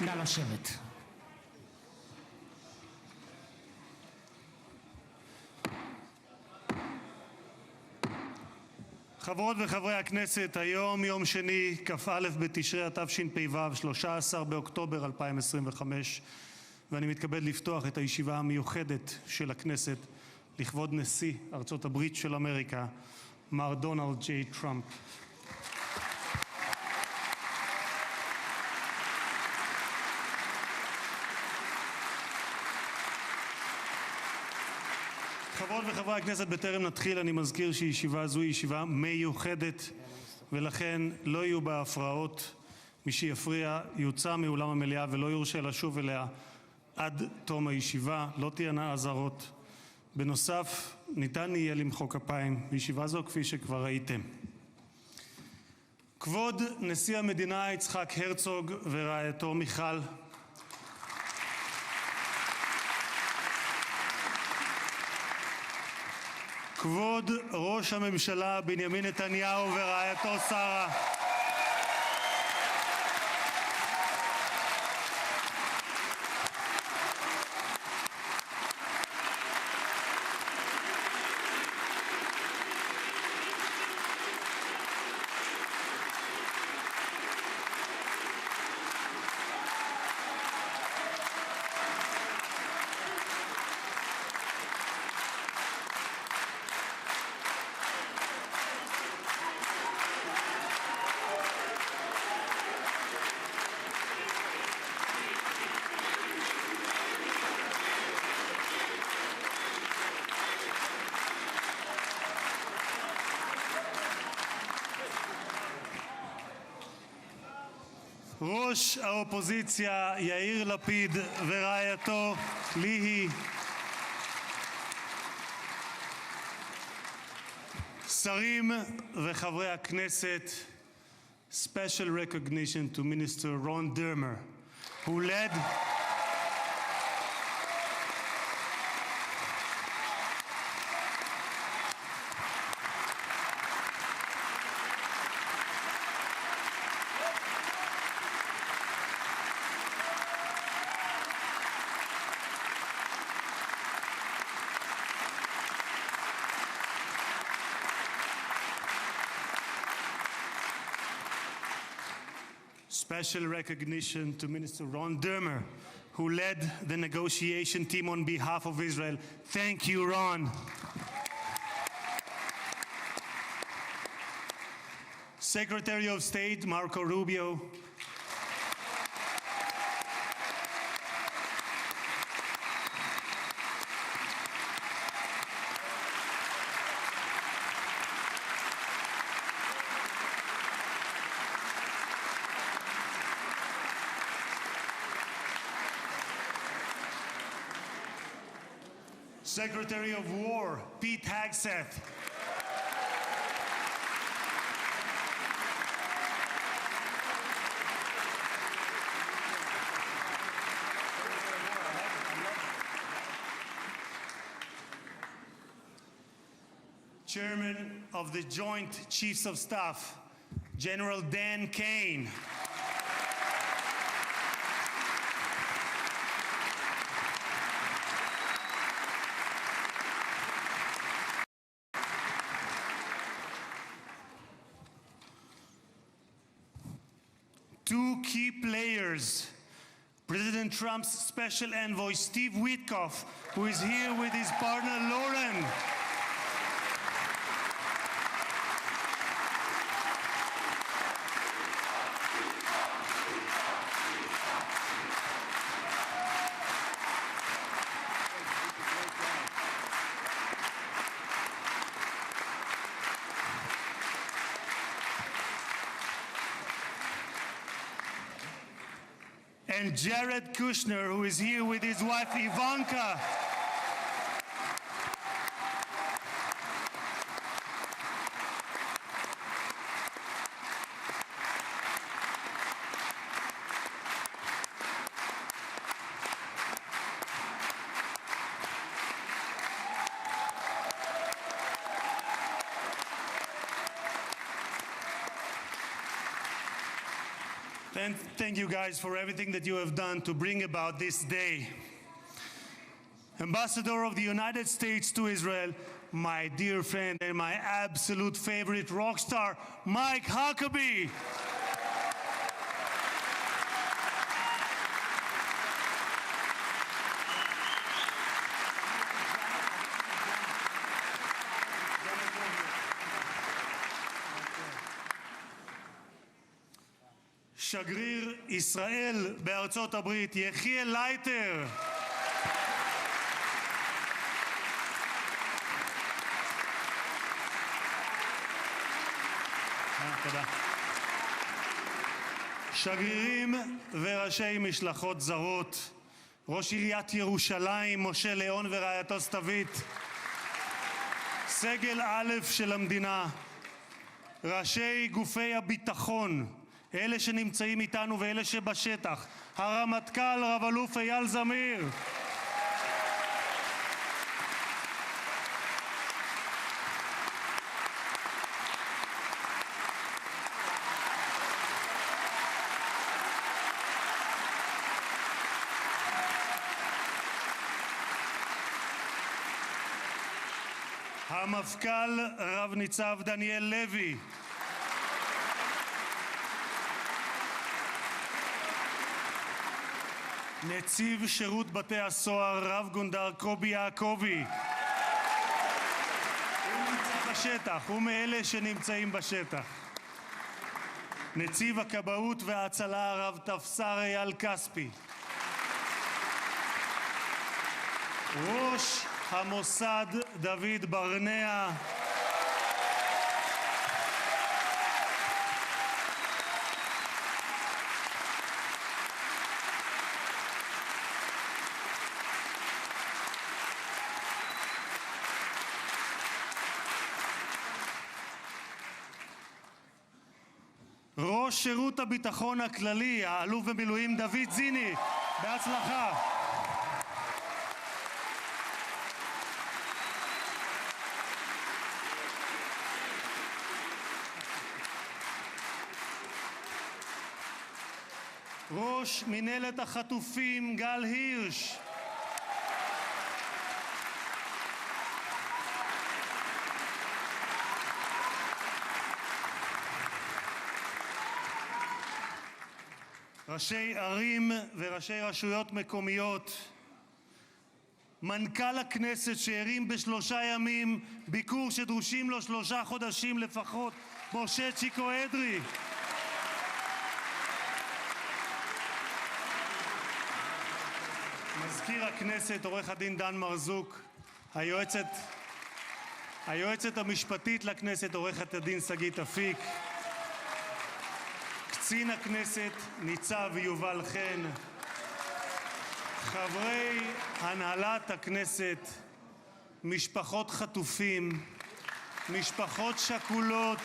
נא לשבת. חברות וחברי הכנסת, היום יום שני, כ"א בתשרי התשפ"ו, 13 באוקטובר 2025, ואני מתכבד לפתוח את הישיבה המיוחדת של הכנסת לכבוד נשיא ארצות הברית של אמריקה, מר דונלד ג'יי טראמפ. חברות וחברי הכנסת, בטרם נתחיל אני מזכיר שישיבה זו היא ישיבה מיוחדת ולכן לא יהיו בה הפרעות. מי שיפריע יוצא מאולם המליאה ולא יורשה לשוב אליה עד תום הישיבה. לא תהיינה אזהרות. בנוסף, ניתן יהיה למחוא כפיים בישיבה זו כפי שכבר ראיתם. כבוד נשיא המדינה יצחק הרצוג ורעייתו מיכל, כבוד ראש הממשלה בנימין נתניהו ורעייתו שרה, ראש האופוזיציה יאיר לפיד ורעייתו ליהי, שרים וחברי הכנסת, special recognition to Minister Ron Dermer, who led special recognition to Minister Ron Dermer, who led the negotiation team on behalf of Israel. Thank you, Ron. Secretary of State Marco Rubio, Secretary of War Pete Hegseth, Chairman of the Joint Chiefs of Staff General Dan Kane, two key players, President Trump's special envoy Steve Witkoff, who is here with his partner Lauren, and Jared Kushner, who is here with his wife Ivanka. And thank you guys for everything that you have done to bring about this day. Ambassador of the United States to Israel, my dear friend and my absolute favorite rock star, Mike Huckabee. שגריר ישראל בארצות הברית, יחיאל לייטר. תודה. שגרירים וראשי משלחות זרות, ראש עיריית ירושלים, משה ליאון ורעייתו סתווית, סגל א' של המדינה, ראשי גופי הביטחון, אלה שנמצאים איתנו ואלה שבשטח, הרמטכ"ל רב אלוף אייל זמיר, המפכ"ל רב ניצב דניאל לוי, נציב שירות בתי הסוהר רב גונדר קובי יעקבי, הוא נמצא בשטח, הוא מאלה שנמצאים בשטח, נציב הכבאות וההצלה רב תפסר אייל כספי, ראש המוסד דוד ברנע, ראש שירות הביטחון הכללי, האלוף במילואים דוד זיני, בהצלחה. ראש מנהלת החטופים גל הירש, ראשי ערים וראשי רשויות מקומיות, מנכ"ל הכנסת שהרים ב3 ימים ביקור שדרושים לו 3 חודשים לפחות, משה צ'יקו אדרי, מזכיר הכנסת עורך הדין דן מרזוק, היועצת המשפטית לכנסת עורכת הדין שגית אפיק, קצין הכנסת ניצב יובל חן, חברי הנהלת הכנסת, משפחות חטופים, משפחות שכולות,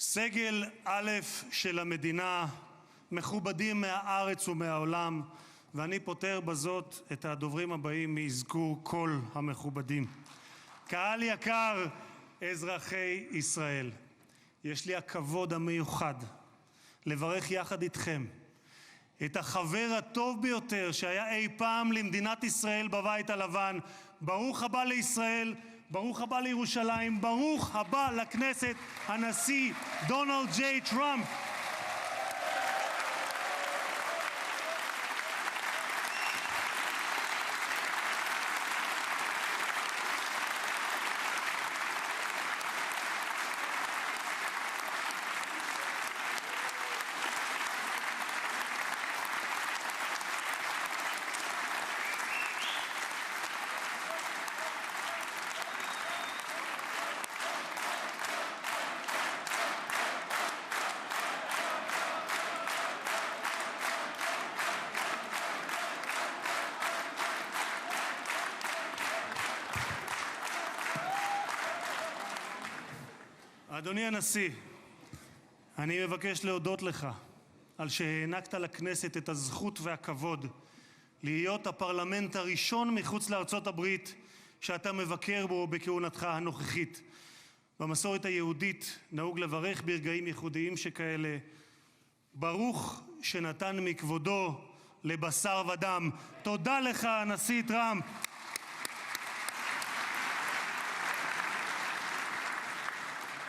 סגל א' של המדינה, מכובדים מהארץ ומהעולם, ואני פותר בזאת את הדוברים הבאים מאזכור כל המכובדים. קהל יקר, אזרחי ישראל, יש לי הכבוד המיוחד לברך יחד איתכם את החבר הטוב ביותר שהיה אי פעם למדינת ישראל בבית הלבן. ברוך הבא לישראל, ברוך הבא לירושלים, ברוך הבא לכנסת, הנשיא דונלד ג'יי טראמפ. אדוני הנשיא, אני מבקש להודות לך על שהענקת לכנסת את הזכות והכבוד להיות הפרלמנט הראשון מחוץ לארצות הברית שאתה מבקר בו בכהונתך הנוכחית. במסורת היהודית נהוג לברך ברגעים ייחודיים שכאלה, ברוך שנתן מכבודו לבשר ודם. תודה לך, הנשיא טראמפ.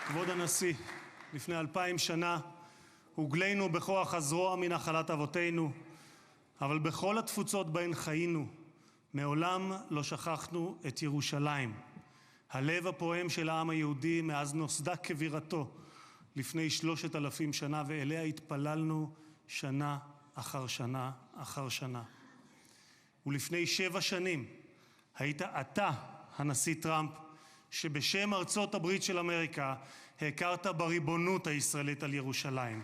כבוד הנשיא, לפני 2000 שנה הוגלינו בכוח הזרוע מנחלת אבותינו, אבל בכל התפוצות בהן חיינו, מעולם לא שכחנו את ירושלים, הלב הפועם של העם היהודי מאז נוסדה כבירתו לפני 3,000 שנה, ואליה התפללנו שנה אחר שנה אחר שנה. ולפני 7 שנים היית אתה, הנשיא טראמפ, שבשם ארצות הברית של אמריקה הכרת בריבונות הישראלית על ירושלים.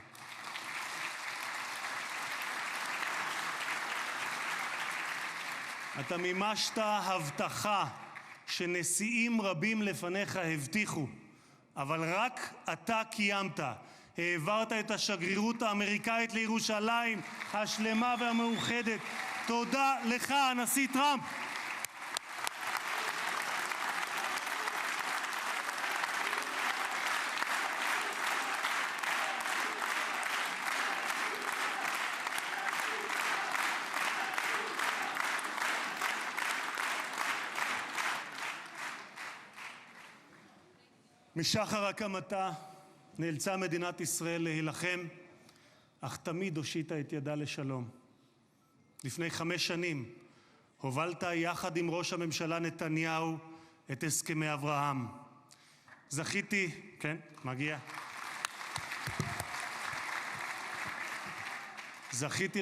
אתה מימשת הבטחה שנשיאים רבים לפניך הבטיחו, אבל רק אתה קיימת. העברת את השגרירות האמריקאית לירושלים השלמה והמאוחדת. תודה לך, הנשיא טראמפ. משחר הקמתה נאלצה מדינת ישראל להילחם, אך תמיד הושיטה את ידה לשלום. לפני 5 שנים הובלת יחד עם ראש הממשלה נתניהו את הסכמי אברהם. זכיתי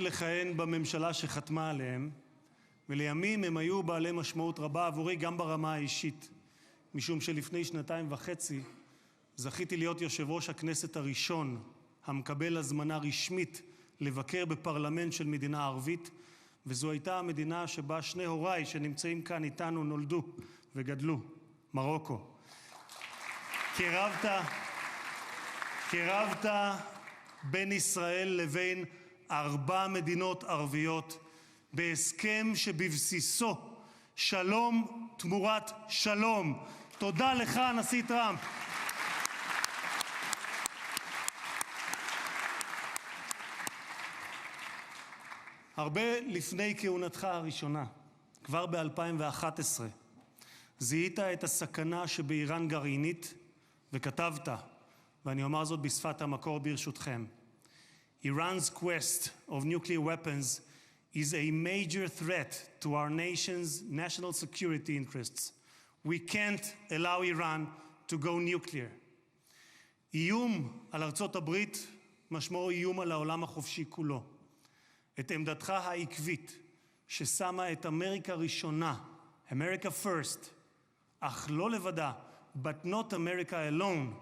לכהן בממשלה שחתמה עליהם, ולימים הם היו בעלי משמעות רבה עבורי גם ברמה האישית, משום שלפני 2.5 זכיתי להיות יושב ראש הכנסת הראשון המקבל הזמנה רשמית לבקר בפרלמנט של מדינה ערבית, וזו הייתה המדינה שבה שני הוריי שנמצאים כאן איתנו נולדו וגדלו, מרוקו. קירבת בין ישראל לבין 4 מדינות ערביות בהסכם שבבסיסו שלום תמורת שלום. תודה לך, הנשיא טראמפ. הרבה לפני כהונתך הראשונה, כבר ב-2011, זיהית את הסכנה שבאיראן גרעינית וכתבת, ואני אומר זאת בשפת המקור ברשותכם: Iran's quest of nuclear weapons is a major threat to our nation's national security interests. We can't allow Iran to go nuclear. איום על ארצות הברית משמעו איום על העולם החופשי כולו. את עמדתך העקבית ששמה את אמריקה ראשונה, America first, אך לא לבדה, but not America alone,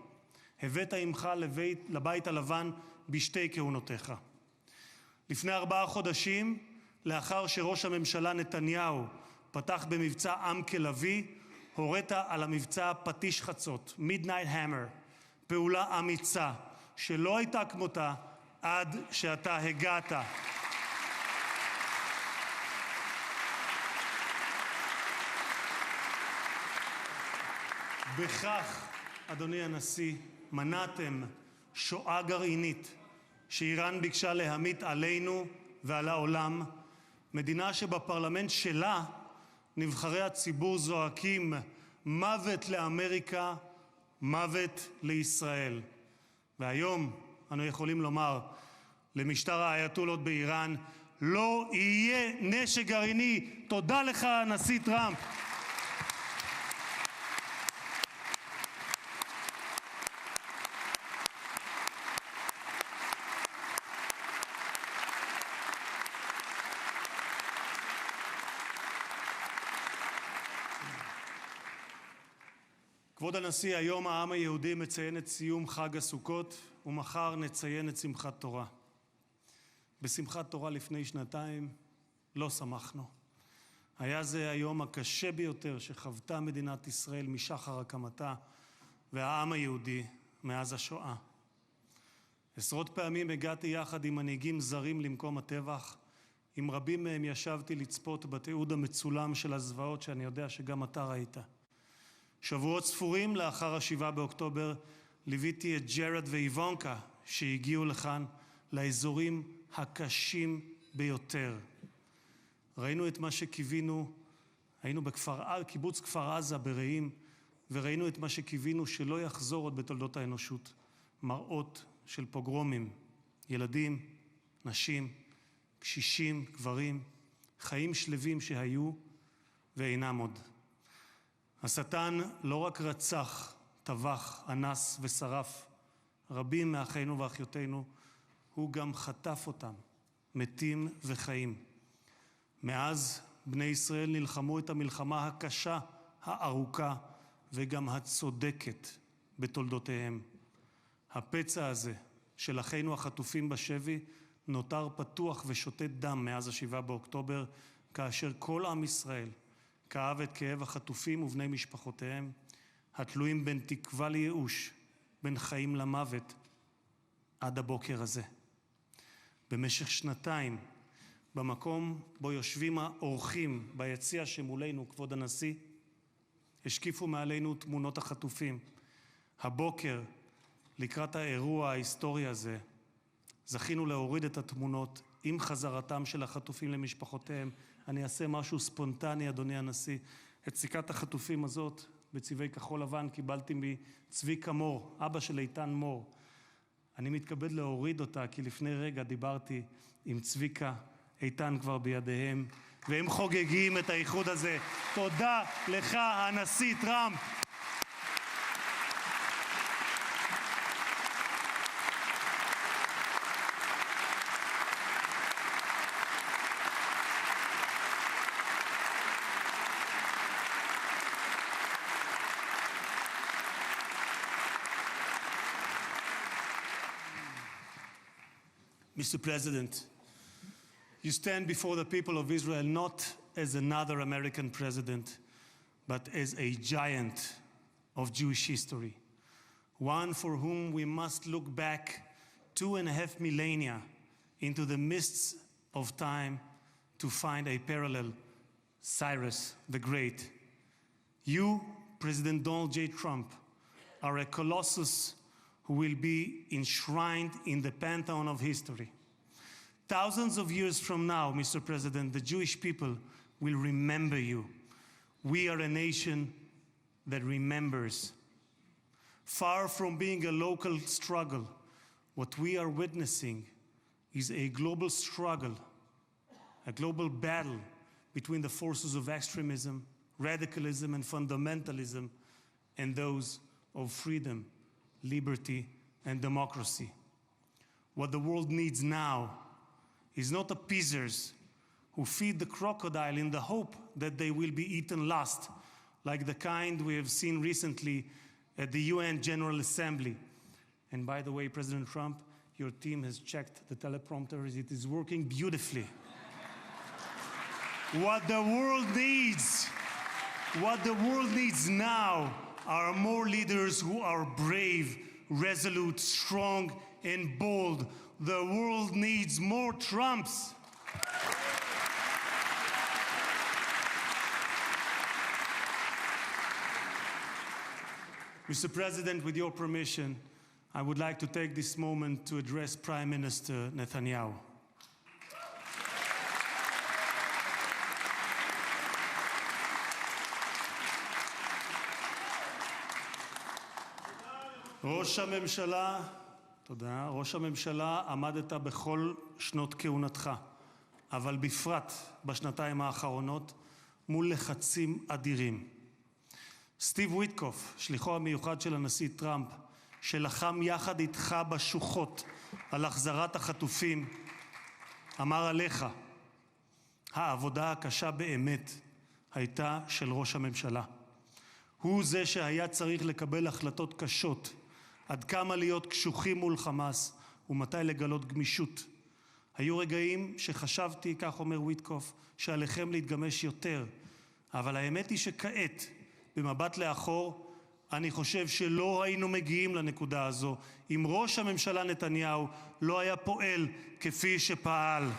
הבאת עמך לבית הלבן בשתי כהונותיך. לפני 4 חודשים, לאחר שראש הממשלה נתניהו פתח במבצע עם כלבי, הורית על המבצע פטיש חצות, Midnight Hammer, פעולה אמיצה שלא הייתה כמותה עד שאתה הגעת. בכך, אדוני הנשיא, מנעתם שואה גרעינית שאיראן ביקשה להמיט עלינו ועל העולם, מדינה שבפרלמנט שלה נבחרי הציבור זועקים מוות לאמריקה, מוות לישראל. והיום אנו יכולים לומר למשטר האייתולות באיראן, לא יהיה נשק גרעיני. תודה לך, הנשיא טראמפ. כבוד הנשיא, היום העם היהודי מציין את סיום חג הסוכות, ומחר נציין את שמחת תורה. בשמחת תורה לפני 2 לא שמחנו. היה זה היום הקשה ביותר שחוותה מדינת ישראל משחר הקמתה, והעם היהודי מאז השואה. עשרות פעמים הגעתי יחד עם מנהיגים זרים למקום הטבח. עם רבים מהם ישבתי לצפות בתיעוד המצולם של הזוועות שאני יודע שגם אתה ראית. שבועות ספורים לאחר ה-7 באוקטובר ליוויתי את ג'רד ואיוונקה שהגיעו לכאן, לאזורים הקשים ביותר. ראינו את מה שקיווינו, היינו קיבוץ כפר עזה ברעים, וראינו את מה שקיווינו שלא יחזור עוד בתולדות האנושות. מראות של פוגרומים, ילדים, נשים, קשישים, גברים, חיים שלווים שהיו ואינם עוד. השטן לא רק רצח, טבח, אנס ושרף רבים מאחינו ואחיותינו, הוא גם חטף אותם, מתים וחיים. מאז בני ישראל נלחמו את המלחמה הקשה, הארוכה וגם הצודקת בתולדותיהם. הפצע הזה של אחינו החטופים בשבי נותר פתוח ושותת דם מאז ה-7 באוקטובר, כאשר כל עם ישראל כאב את כאב החטופים ובני משפחותיהם, התלויים בין תקווה לייאוש, בין חיים למוות, עד הבוקר הזה. במשך שנתיים, במקום בו יושבים האורחים ביציע שמולנו, כבוד הנשיא, השקיפו מעלינו תמונות החטופים. הבוקר, לקראת האירוע ההיסטורי הזה, זכינו להוריד את התמונות עם חזרתם של החטופים למשפחותיהם. אני אעשה משהו ספונטני, אדוני הנשיא. את סיכת החטופים הזאת, בצבעי כחול לבן, קיבלתי מצביקה מור, אבא של איתן מור. אני מתכבד להוריד אותה, כי לפני רגע דיברתי עם צביקה, איתן כבר בידיהם, והם חוגגים את האיחוד הזה. תודה לך, הנשיא טראמפ. Mr. President, you stand before the people of Israel not as another American president, but as a giant of Jewish history, one for whom we must look back 2.5 millennia into the mists of time to find a parallel, Cyrus the Great. You, President Donald J. Trump, are a colossus who will be enshrined in the pantheon of history. Thousands of years from now, Mr. President, the Jewish people will remember you. We are a nation that remembers. Far from being a local struggle, what we are witnessing is a global struggle, a global battle between the forces of extremism, radicalism, and fundamentalism, and those of freedom, liberty, and democracy. What the world needs now is not appeasers who feed the crocodile in the hope that they will be eaten last, like the kind we have seen recently at the UN General Assembly. And by the way, President Trump, your team has checked the teleprompter. It is working beautifully. What the world needs now are more leaders who are brave, resolute, strong, and bold. The world needs more Trumps. Mr. President, with your permission, I would like to take this moment to address Prime Minister Netanyahu. ראש הממשלה, עמדת בכל שנות כהונתך, אבל בפרט בשנתיים האחרונות, מול לחצים אדירים. סטיב ויטקוף, שליחו המיוחד של הנשיא טראמפ, שלחם יחד איתך בשוחות על החזרת החטופים, אמר עליך, העבודה הקשה באמת הייתה של ראש הממשלה. הוא זה שהיה צריך לקבל החלטות קשות, עד כמה להיות קשוחים מול חמאס ומתי לגלות גמישות. היו רגעים שחשבתי, כך אומר ויטקוף, שעליכם להתגמש יותר, אבל האמת היא שכעת, במבט לאחור, אני חושב שלא היינו מגיעים לנקודה הזו אם ראש הממשלה נתניהו לא היה פועל כפי שפעל.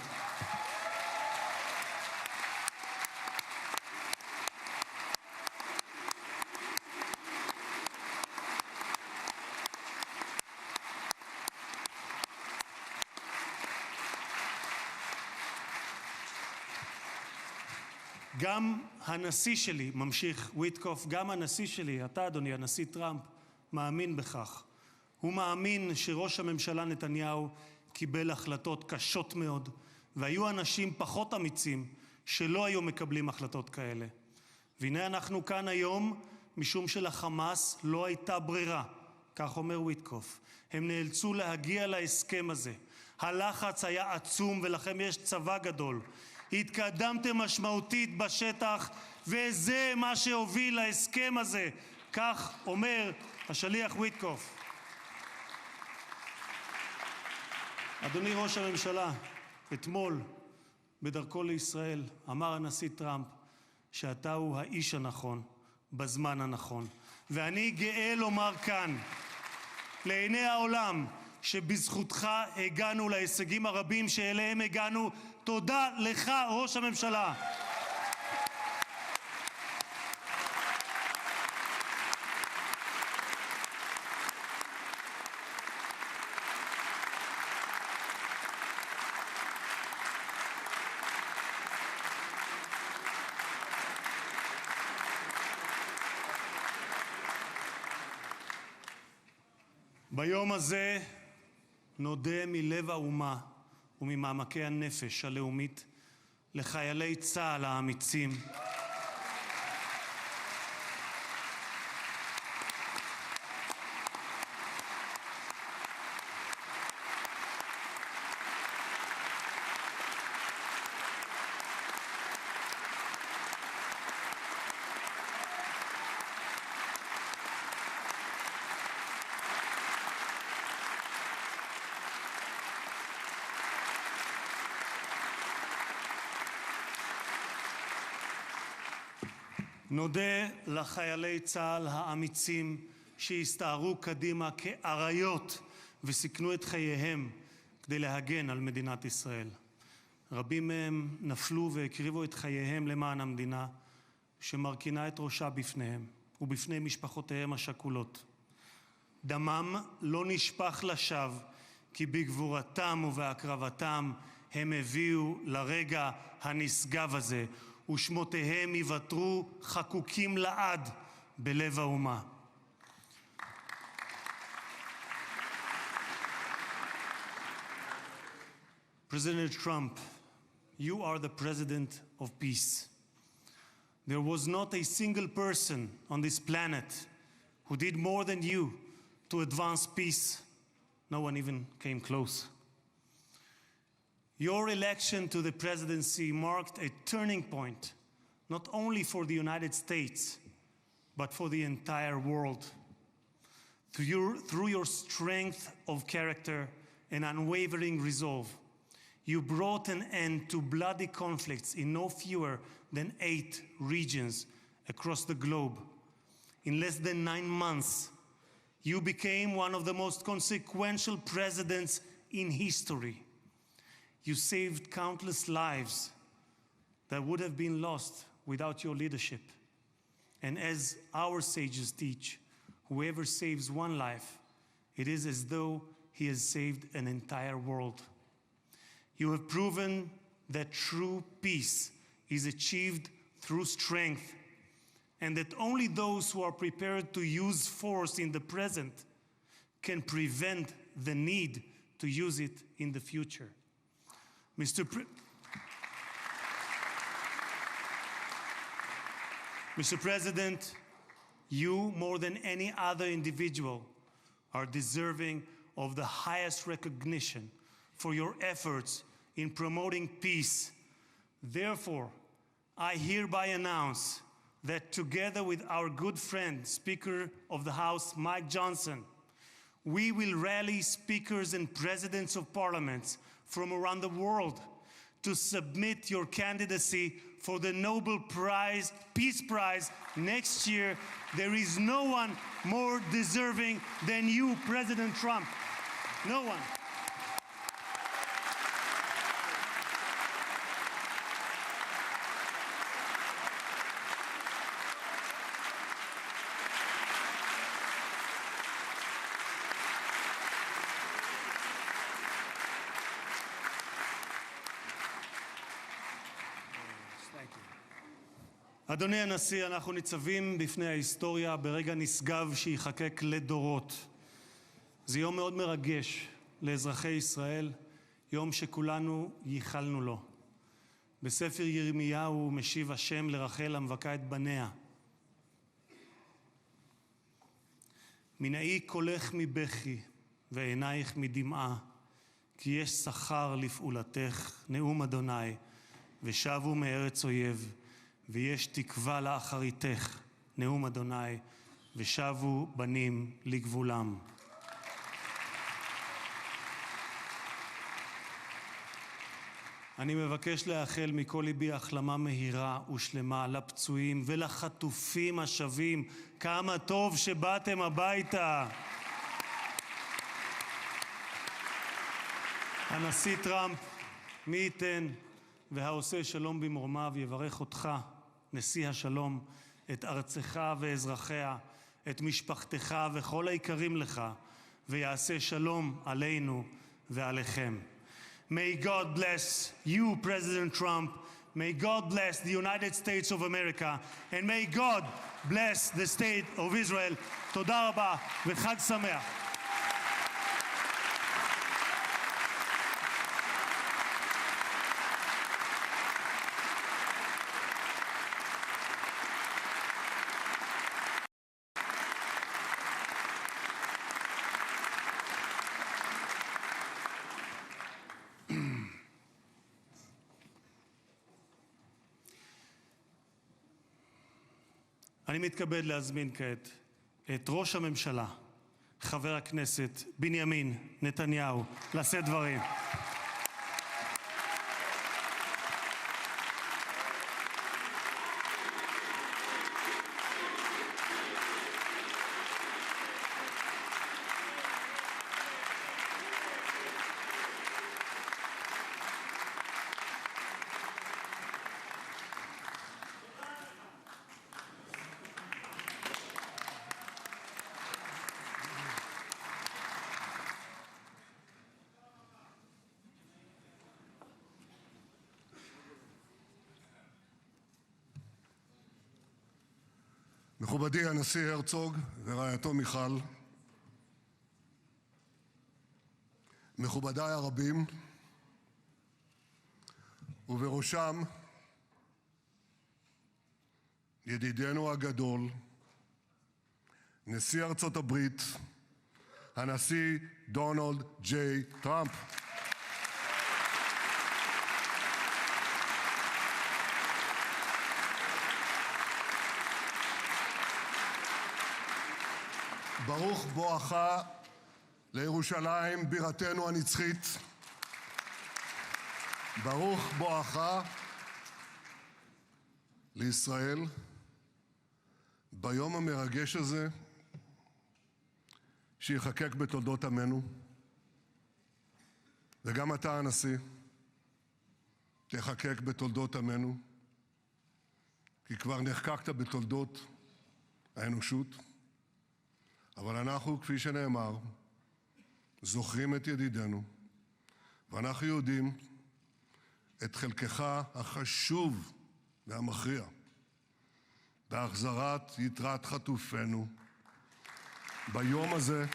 גם הנשיא שלי, ממשיך ויטקוף, גם הנשיא שלי, אתה אדוני, הנשיא טראמפ, מאמין בכך. הוא מאמין שראש הממשלה נתניהו קיבל החלטות קשות מאוד, והיו אנשים פחות אמיצים שלא היו מקבלים החלטות כאלה. והנה אנחנו כאן היום, משום שלחמאס לא הייתה ברירה, כך אומר ויטקוף. הם נאלצו להגיע להסכם הזה. הלחץ היה עצום ולכם יש צבא גדול. התקדמתם משמעותית בשטח, וזה מה שהוביל להסכם הזה. כך אומר השליח ויטקוף. אדוני ראש הממשלה, אתמול בדרכו לישראל אמר הנשיא טראמפ שאתה הוא האיש הנכון בזמן הנכון. ואני גאה לומר כאן לעיני העולם שבזכותך הגענו להישגים הרבים שאליהם הגענו. תודה לך, ראש הממשלה. ביום הזה נודה מלב האומה וממעמקי הנפש הלאומית לחיילי צה"ל האמיצים, נודה לחיילי צה"ל האמיצים שהסתערו קדימה כאריות וסיכנו את חייהם כדי להגן על מדינת ישראל. רבים מהם נפלו והקריבו את חייהם למען המדינה שמרכינה את ראשה בפניהם ובפני משפחותיהם השכולות. דמם לא נשפך לשווא, כי בגבורתם ובהקרבתם הם הביאו לרגע הנשגב הזה, ושמותיהם יוותרו חקוקים לעד בלב האומה. President Trump, you are the president of peace. There was not a single person on this planet who did more than you to advance peace. No one even came close. Your election to the presidency marked a turning point, not only for the United States, but for the entire world. Through your strength of character and unwavering resolve, you brought an end to bloody conflicts in no fewer than 8 regions across the globe. In less than 9 months, you became one of the most consequential presidents in history. You saved countless lives that would have been lost without your leadership. And as our sages teach, whoever saves one life, it is as though he has saved an entire world. You have proven that true peace is achieved through strength, and that only those who are prepared to use force in the present can prevent the need to use it in the future. Mr. President, you, more than any other individual, are deserving of the highest recognition for your efforts in promoting peace. Therefore, I hereby announce that together with our good friend, Speaker of the House, Mike Johnson, we will rally speakers and presidents of parliaments from around the world to submit your candidacy for the Nobel Prize, Peace Prize next year. There is no one more deserving than you, President Trump. No one. אדוני הנשיא, אנחנו ניצבים בפני ההיסטוריה ברגע נשגב שיחקק לדורות. זה יום מאוד מרגש לאזרחי ישראל, יום שכולנו ייחלנו לו. בספר ירמיהו משיב השם לרחל המבכה את בניה. מנעי קולך מבכי ועינייך מדמעה, כי יש שכר לפעולתך, נאום אדוני, ושבו מארץ אויב. ויש תקווה לאחריתך, נאום אדוני, ושבו בנים לגבולם. אני מבקש לאחל מכל ליבי החלמה מהירה ושלמה לפצועים ולחטופים השבים. כמה טוב שבאתם הביתה. הנשיא טראמפ, מי ייתן והעושה שלום במרומיו יברך אותך, נשיא השלום, את ארצך ואזרחיה, את משפחתך וכל היקרים לך, ויעשה שלום עלינו ועליכם. May God bless you, President Trump. May God bless the United States of America. And may God bless the state of Israel. תודה רבה וחג שמח. אני מתכבד להזמין כעת את ראש הממשלה, חבר הכנסת בנימין נתניהו, לשאת דברים. מכובדי הנשיא הרצוג ורעייתו מיכל, מכובדיי הרבים, ובראשם ידידנו הגדול, נשיא ארצות הברית, הנשיא דונלד ג'יי טראמפ. ברוך בואך לירושלים בירתנו הנצחית. ברוך בואך לישראל ביום המרגש הזה שיחקק בתולדות עמנו. וגם אתה, הנשיא, תחקק בתולדות עמנו, כי כבר נחקקת בתולדות האנושות. אבל אנחנו, כפי שנאמר, זוכרים את ידידנו, ואנחנו יודעים את חלקך החשוב והמכריע בהחזרת יתרת חטופינו ביום הזה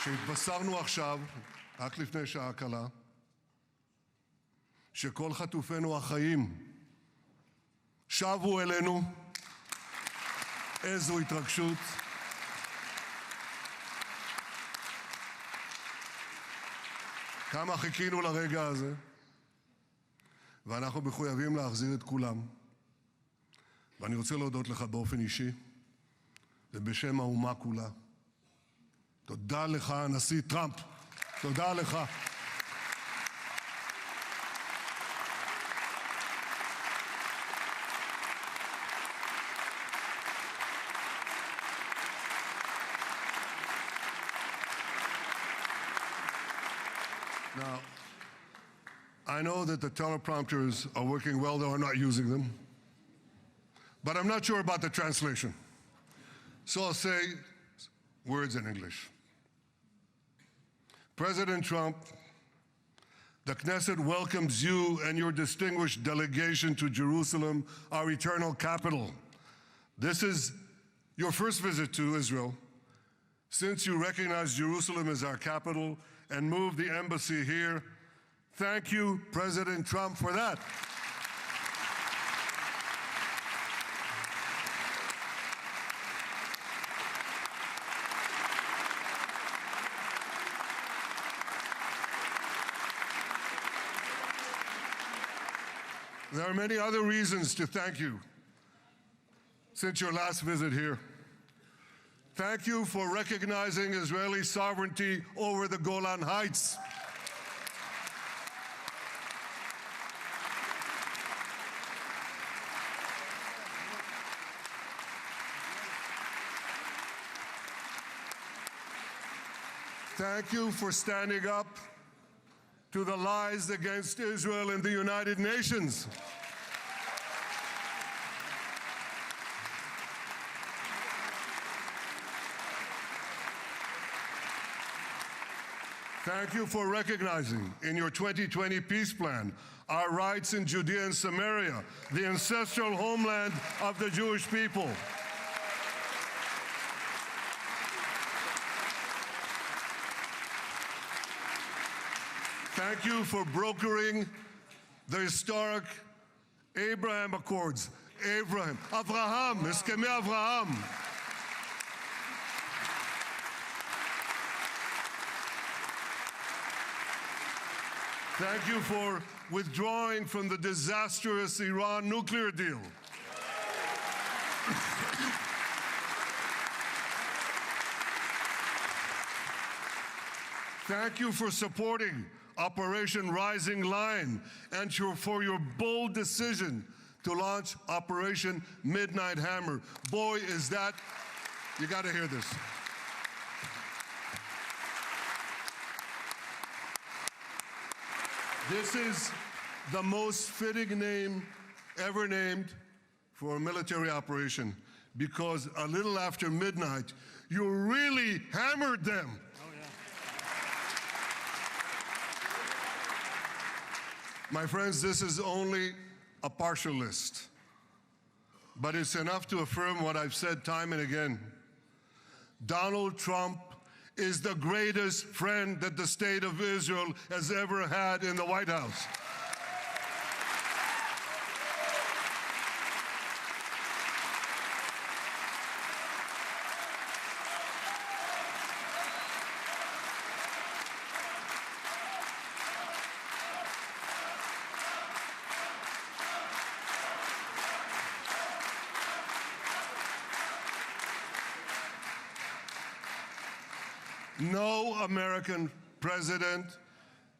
שהתבשרנו עכשיו, רק לפני שעה קלה, שכל חטופינו החיים שבו אלינו. איזו התרגשות. כמה חיכינו לרגע הזה, ואנחנו מחויבים להחזיר את כולם. ואני רוצה להודות לך באופן אישי ובשם האומה כולה. תודה לך, הנשיא טראמפ. תודה לך. Now, I know that the teleprompters are working well, though I'm not using them. But I'm not sure about the translation. So I'll say words in English. President Trump, the Knesset welcomes you and your distinguished delegation to Jerusalem, our eternal capital. This is your first visit to Israel since you recognize Jerusalem as our capital and moved the embassy here. Thank you, President Trump, for that. There are many other reasons to thank you since your last visit here. Thank you for recognizing Israeli sovereignty over the Golan Heights. Thank you for standing up to the lies against Israel in the United Nations. Thank you for recognizing in your 2020 peace plan our rights in Judea and Samaria, the ancestral homeland of the Jewish people. Thank you for brokering the historic Abraham Accords. Abraham, Eskhemei Avraham. Thank you for withdrawing from the disastrous Iran nuclear deal. Thank you for supporting Operation Rising Lion and for your bold decision to launch Operation Midnight Hammer. Boy, is that, you got to hear this. This is the most fitting name ever named for a military operation, because a little after midnight, you really hammered them. My friends, this is only a partial list, but it's enough to affirm what I've said time and again. Donald Trump is the greatest friend that the state of Israel has ever had in the White House. No American president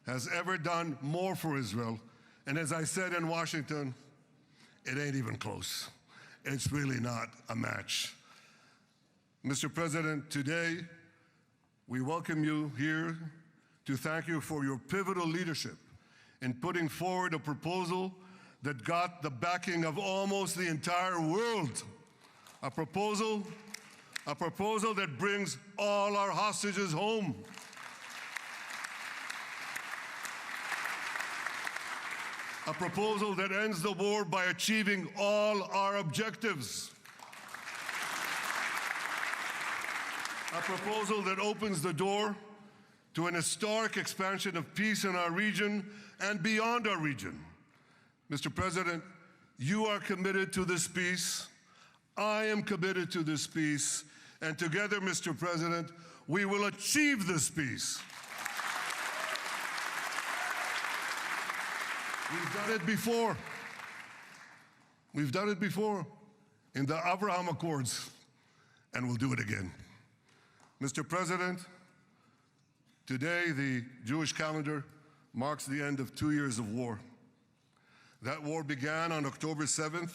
has ever done more for Israel. And as I said in Washington, it ain't even close. It's really not a match. Mr. President, today we welcome you here to thank you for your pivotal leadership in putting forward a proposal that got the backing of almost the entire world. A proposal that brings all our hostages home. A proposal that ends the war by achieving all our objectives. A proposal that opens the door to an historic expansion of peace in our region and beyond our region. Mr. President, you are committed to this peace. I am committed to this peace. And together, Mr. President, we will achieve this peace. We've done it before. We've done it before in the Abraham Accords, and we'll do it again. Mr. President, today the Jewish calendar marks the end of 2 years of war. That war began on October 7th,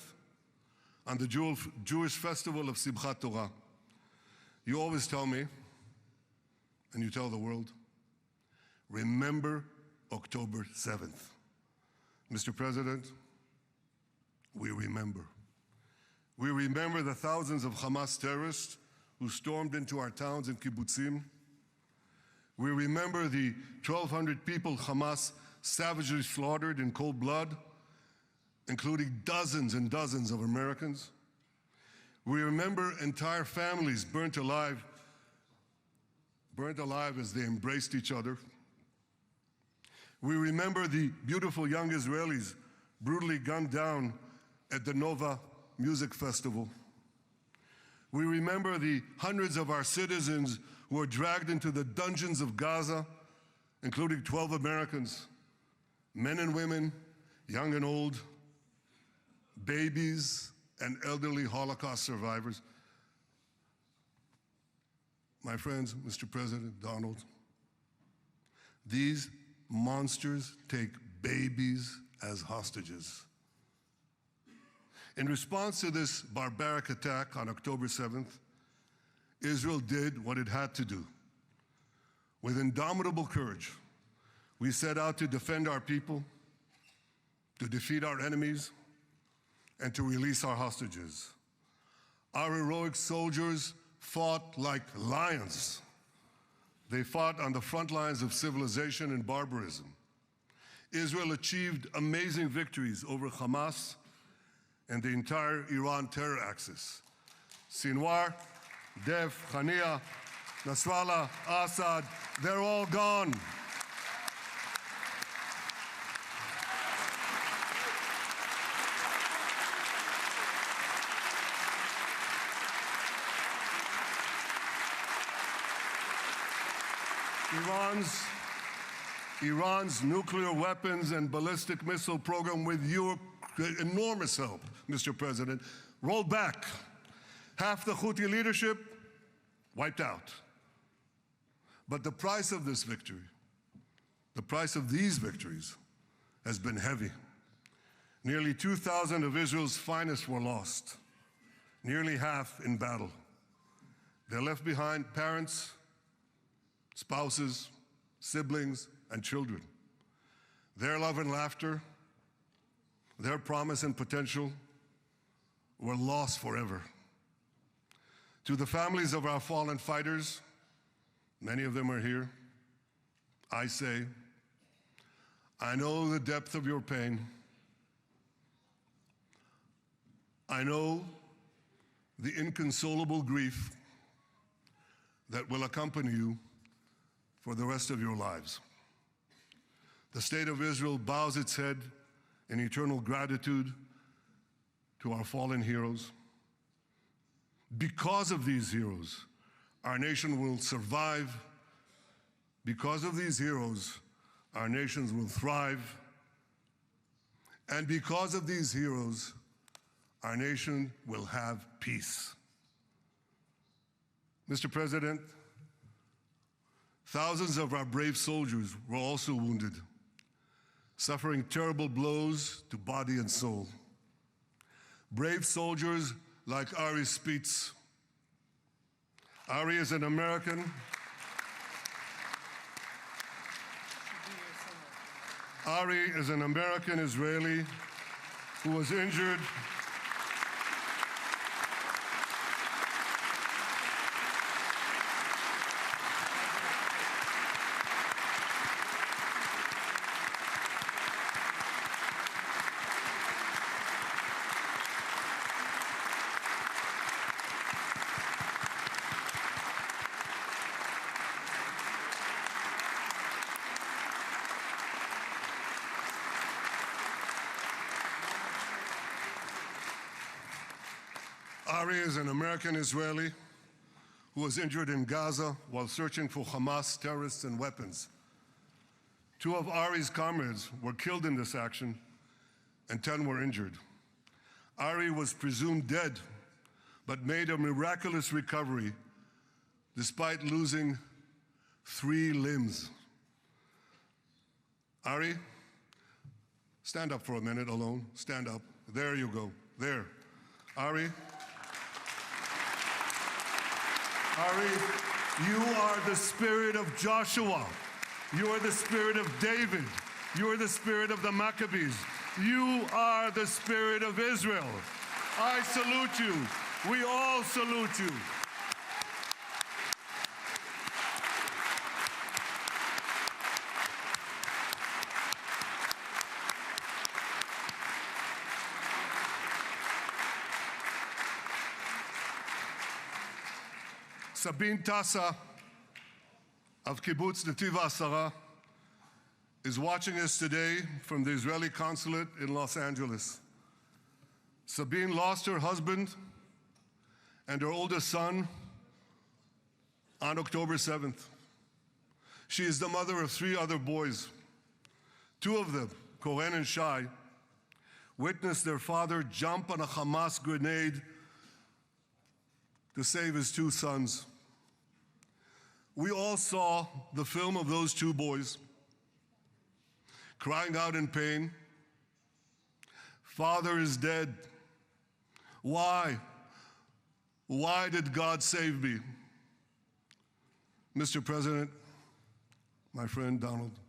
on the Jewish festival of Simchat Torah. You always tell me, and you tell the world, remember October 7th. Mr. President, we remember. We remember the thousands of Hamas terrorists who stormed into our towns and kibbutzim. We remember the 1,200 people Hamas savagely slaughtered in cold blood, including dozens and dozens of Americans. We remember entire families burnt alive as they embraced each other. We remember the beautiful young Israelis brutally gunned down at the Nova Music Festival. We remember the hundreds of our citizens who were dragged into the dungeons of Gaza, including 12 Americans, men and women, young and old, babies and elderly Holocaust survivors. My friends, Mr. President, Donald, these monsters take babies as hostages. In response to this barbaric attack on October 7th, Israel did what it had to do. With indomitable courage, we set out to defend our people, to defeat our enemies, and to release our hostages. Our heroic soldiers fought like lions. They fought on the front lines of civilization and barbarism. Israel achieved amazing victories over Hamas and the entire Iran terror axis. Sinwar, Dev, Hania, Nasrallah, Assad, they're all gone. Iran's nuclear weapons and ballistic missile program, with your enormous help, Mr. President, rolled back. Half the Houthi leadership wiped out. But the price of this victory, the price of these victories, has been heavy. Nearly 2,000 of Israel's finest were lost, nearly half in battle. They left behind parents, spouses, siblings, and children. Their love and laughter, their promise and potential were lost forever. To the families of our fallen fighters, many of them are here, I say, I know the depth of your pain. I know the inconsolable grief that will accompany you for the rest of your lives. The state of Israel bows its head in eternal gratitude to our fallen heroes. Because of these heroes, our nation will survive. Because of these heroes, our nations will thrive. And because of these heroes, our nation will have peace. Mr. President, thousands of our brave soldiers were also wounded, suffering terrible blows to body and soul. Brave soldiers like Ari Spitz. Ari is an American. Ari is an American Israeli who was injured Ari is an American Israeli who was injured in Gaza while searching for Hamas terrorists and weapons. 2 of Ari's comrades were killed in this action, and 10 were injured. Ari was presumed dead, but made a miraculous recovery despite losing 3 limbs. Ari, stand up for a minute alone. Stand up. There you go. There. Ari, you are the spirit of Joshua. You are the spirit of David. You are the spirit of the Maccabees. You are the spirit of Israel. I salute you. We all salute you. Sabine Tassa of Kibbutz Netiv HaAsara is watching us today from the Israeli consulate in Los Angeles. Sabine lost her husband and her oldest son on October 7th. She is the mother of 3 other boys. 2 of them, Koren and Shai, witnessed their father jump on a Hamas grenade to save his 2 sons. We all saw the film of those 2 boys crying out in pain, "Father is dead. Why? Why did God save me?" Mr. President, my friend Donald,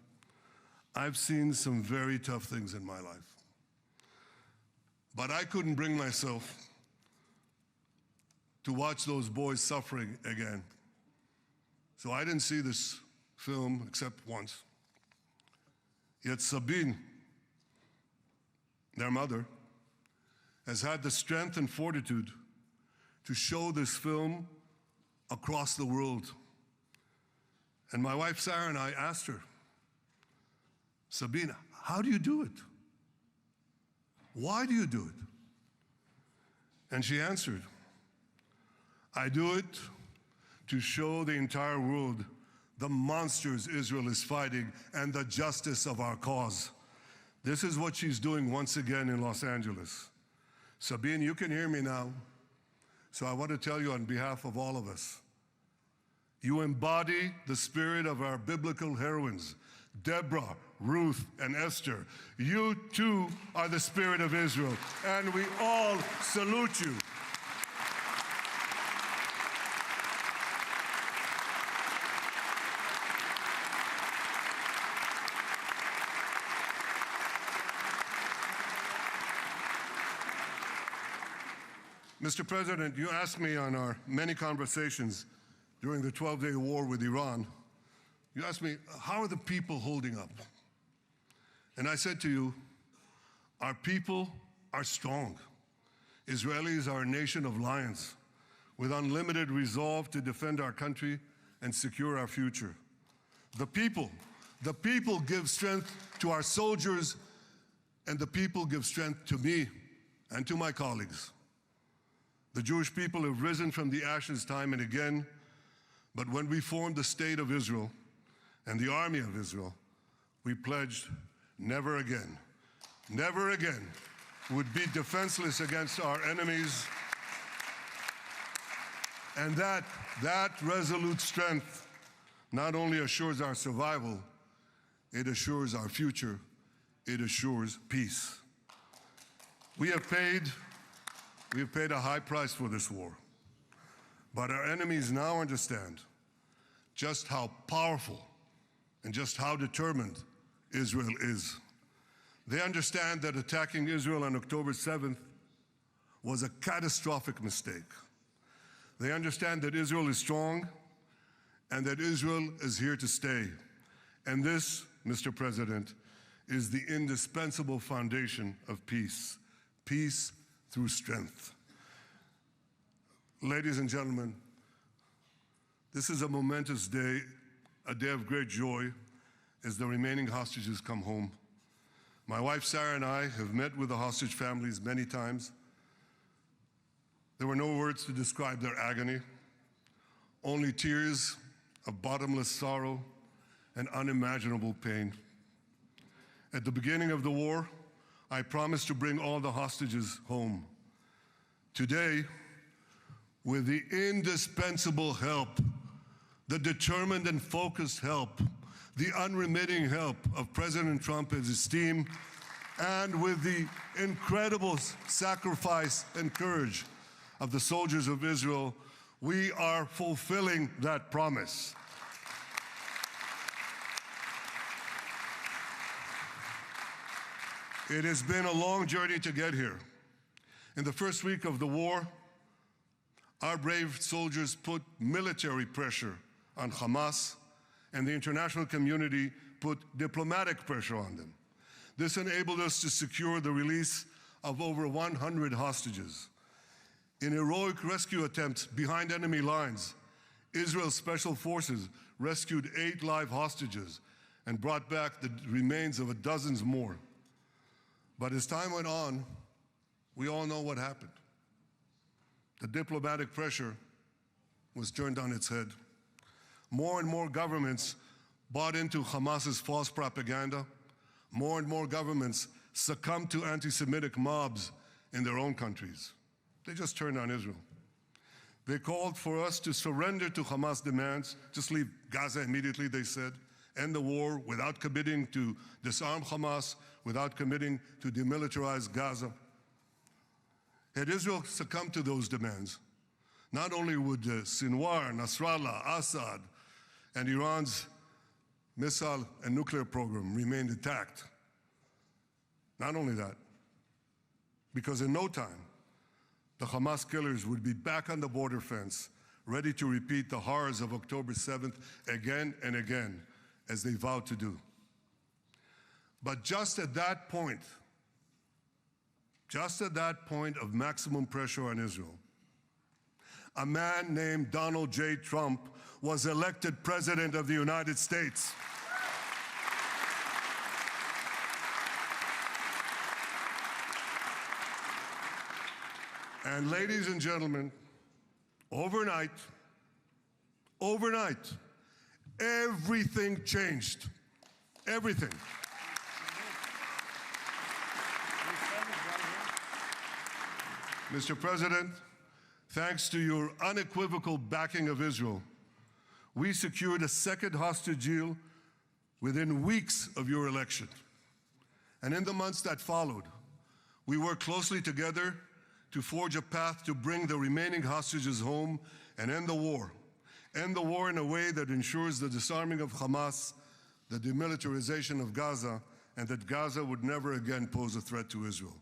I've seen some very tough things in my life. But I couldn't bring myself to watch those boys suffering again. So I didn't see this film except once. Yet Sabine, their mother, has had the strength and fortitude to show this film across the world. And my wife Sarah and I asked her, "Sabine, how do you do it? Why do you do it?" And she answered, "I do it to show the entire world the monsters Israel is fighting and the justice of our cause." This is what she's doing once again in Los Angeles. Sabine, you can hear me now, so I want to tell you on behalf of all of us, you embody the spirit of our biblical heroines, Deborah, Ruth, and Esther. You too are the spirit of Israel, and we all salute you. Mr. President, you asked me on our many conversations during the 12-day war with Iran, you asked me, how are the people holding up? And I said to you, our people are strong. Israelis are a nation of lions with unlimited resolve to defend our country and secure our future. The people give strength to our soldiers, and the people give strength to me and to my colleagues. The Jewish people have risen from the ashes time and again, but when we formed the State of Israel and the Army of Israel, we pledged never again would be defenseless against our enemies. And that resolute strength not only assures our survival, it assures our future, it assures peace. We have paid a high price for this war, but our enemies now understand just how powerful and just how determined Israel is. They understand that attacking Israel on October 7th was a catastrophic mistake. They understand that Israel is strong and that Israel is here to stay. And this, Mr. President, is the indispensable foundation of peace. Peace through strength. Ladies and gentlemen, this is a momentous day, a day of great joy as the remaining hostages come home. My wife Sarah and I have met with the hostage families many times. There were no words to describe their agony, only tears of bottomless sorrow and unimaginable pain. At the beginning of the war, I promised to bring all the hostages home. Today, with the indispensable help, the determined and focused help, the unremitting help of President Trump and his team, and with the incredible sacrifice and courage of the soldiers of Israel, we are fulfilling that promise. It has been a long journey to get here. In the first week of the war, our brave soldiers put military pressure on Hamas, and the international community put diplomatic pressure on them. This enabled us to secure the release of over 100 hostages. In heroic rescue attempts behind enemy lines, Israel's special forces rescued 8 live hostages and brought back the remains of dozens more. But as time went on, we all know what happened. The diplomatic pressure was turned on its head. More and more governments bought into Hamas's false propaganda. More and more governments succumbed to anti-Semitic mobs in their own countries. They just turned on Israel. They called for us to surrender to Hamas demands, just leave Gaza immediately, they said, end the war without committing to disarm Hamas, without committing to demilitarize Gaza. Had Israel succumbed to those demands, not only would Sinwar, Nasrallah, Assad, and Iran's missile and nuclear program remain intact. Not only that, because in no time, the Hamas killers would be back on the border fence, ready to repeat the horrors of October 7th again and again, as they vowed to do. But just at that point of maximum pressure on Israel, a man named Donald J. Trump was elected President of the United States. And ladies and gentlemen, overnight, everything changed. Everything. Mr. President, thanks to your unequivocal backing of Israel, we secured a second hostage deal within weeks of your election. And in the months that followed, we worked closely together to forge a path to bring the remaining hostages home and end the war. End the war in a way that ensures the disarming of Hamas, the demilitarization of Gaza, and that Gaza would never again pose a threat to Israel.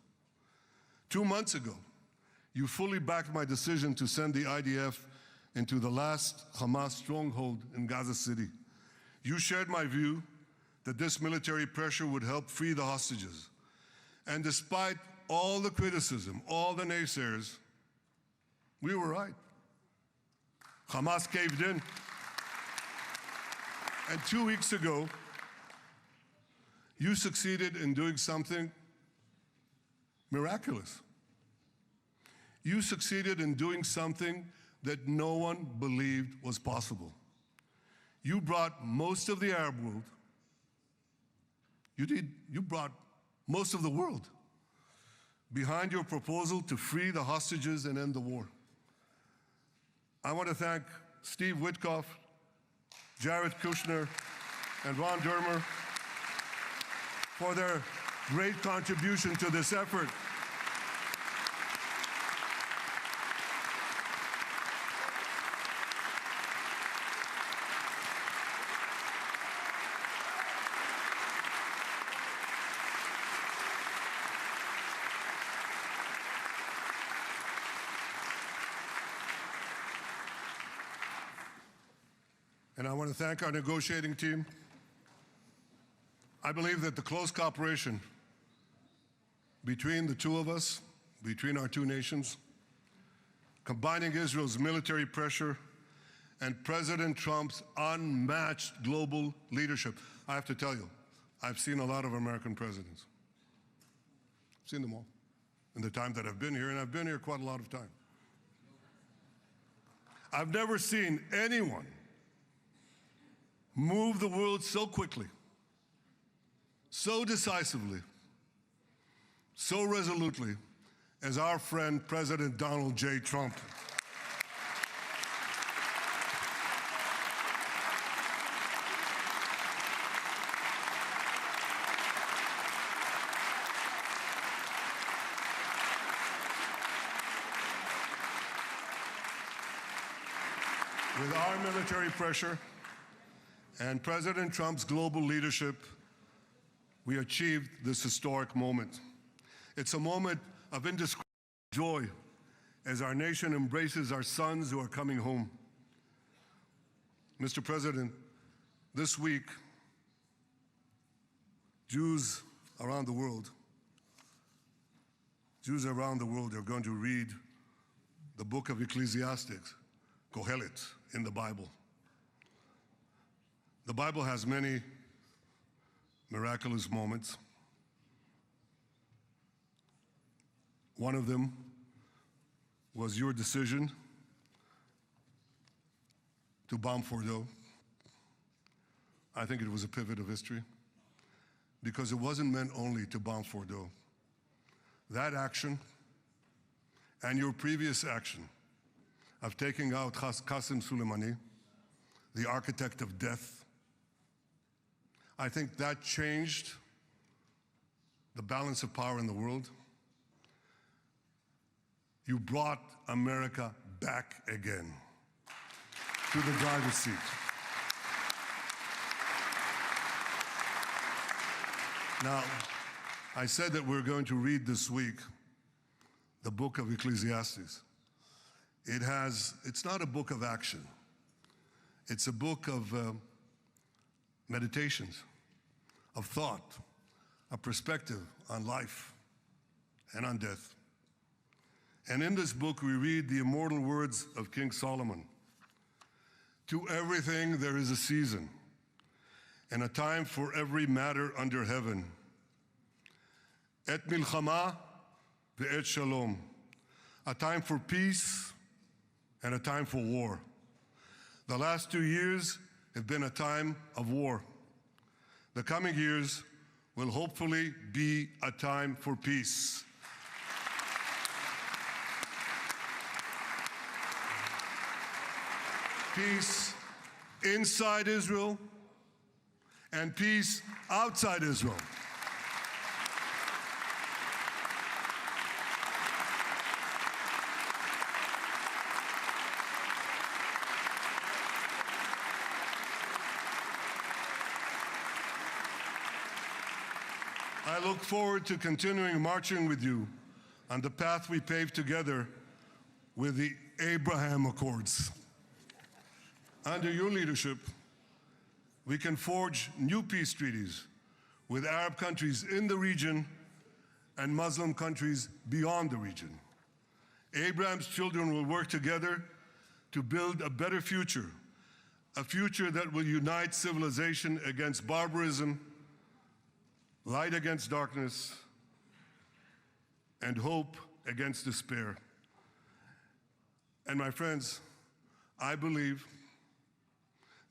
2 months ago, you fully backed my decision to send the IDF into the last Hamas stronghold in Gaza City. You shared my view that this military pressure would help free the hostages. And despite all the criticism, all the naysayers, we were right. Hamas caved in. And 2 weeks ago, you succeeded in doing something miraculous. You succeeded in doing something that no one believed was possible. You brought most of the Arab world, you brought most of the world behind your proposal to free the hostages and end the war. I want to thank Steve Witkoff, Jared Kushner, and Ron Dermer for their great contribution to this effort. And I want to thank our negotiating team. I believe that the close cooperation between the two of us, between our two nations, combining Israel's military pressure and President Trump's unmatched global leadership. I have to tell you, I've seen a lot of American presidents. I've seen them all in the time that I've been here, and I've been here quite a lot of time. I've never seen anyone move the world so quickly, so decisively, so resolutely as our friend President Donald J. Trump. With our military pressure and President Trump's global leadership, we achieved this historic moment. It's a moment of indescribable joy as our nation embraces our sons who are coming home. Mr. President, this week, Jews around the world are going to read the book of Ecclesiastes, Kohelet, in the Bible. The Bible has many miraculous moments. One of them was your decision to bomb Fordo. I think it was a pivot of history because it wasn't meant only to bomb Fordo. That action and your previous action of taking out Qasem Soleimani, the architect of death, I think that changed the balance of power in the world. You brought America back again to the driver's seat. Now, I said that we're going to read this week the book of Ecclesiastes. It's not a book of action. It's a book of meditations, of thought, a perspective on life and on death. And in this book, we read the immortal words of King Solomon. To everything there is a season, and a time for every matter under heaven. Et milchama ve'et shalom. A time for peace and a time for war. The last 2 years have been a time of war. The coming years will hopefully be a time for peace. Peace inside Israel and peace outside Israel. I look forward to continuing marching with you on the path we paved together with the Abraham Accords. Under your leadership, we can forge new peace treaties with Arab countries in the region and Muslim countries beyond the region. Abraham's children will work together to build a better future, a future that will unite civilization against barbarism, light against darkness, and hope against despair. And my friends, I believe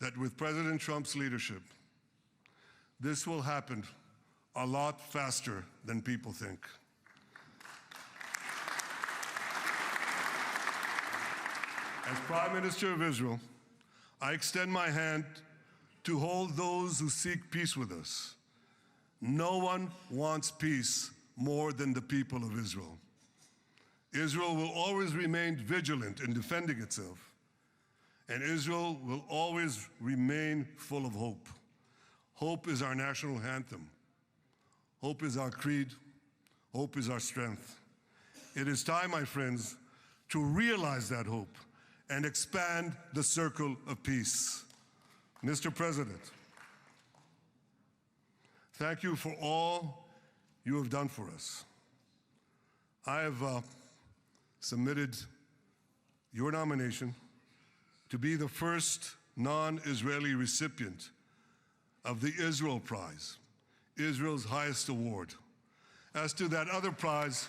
that with President Trump's leadership, this will happen a lot faster than people think. As Prime Minister of Israel, I extend my hand to hold those who seek peace with us. No one wants peace more than the people of Israel. Israel will always remain vigilant in defending itself, and Israel will always remain full of hope. Hope is our national anthem. Hope is our creed. Hope is our strength. It is time, my friends, to realize that hope and expand the circle of peace. Mr. President, thank you for all you have done for us. I have submitted your nomination to be the first non-Israeli recipient of the Israel Prize, Israel's highest award. As to that other prize,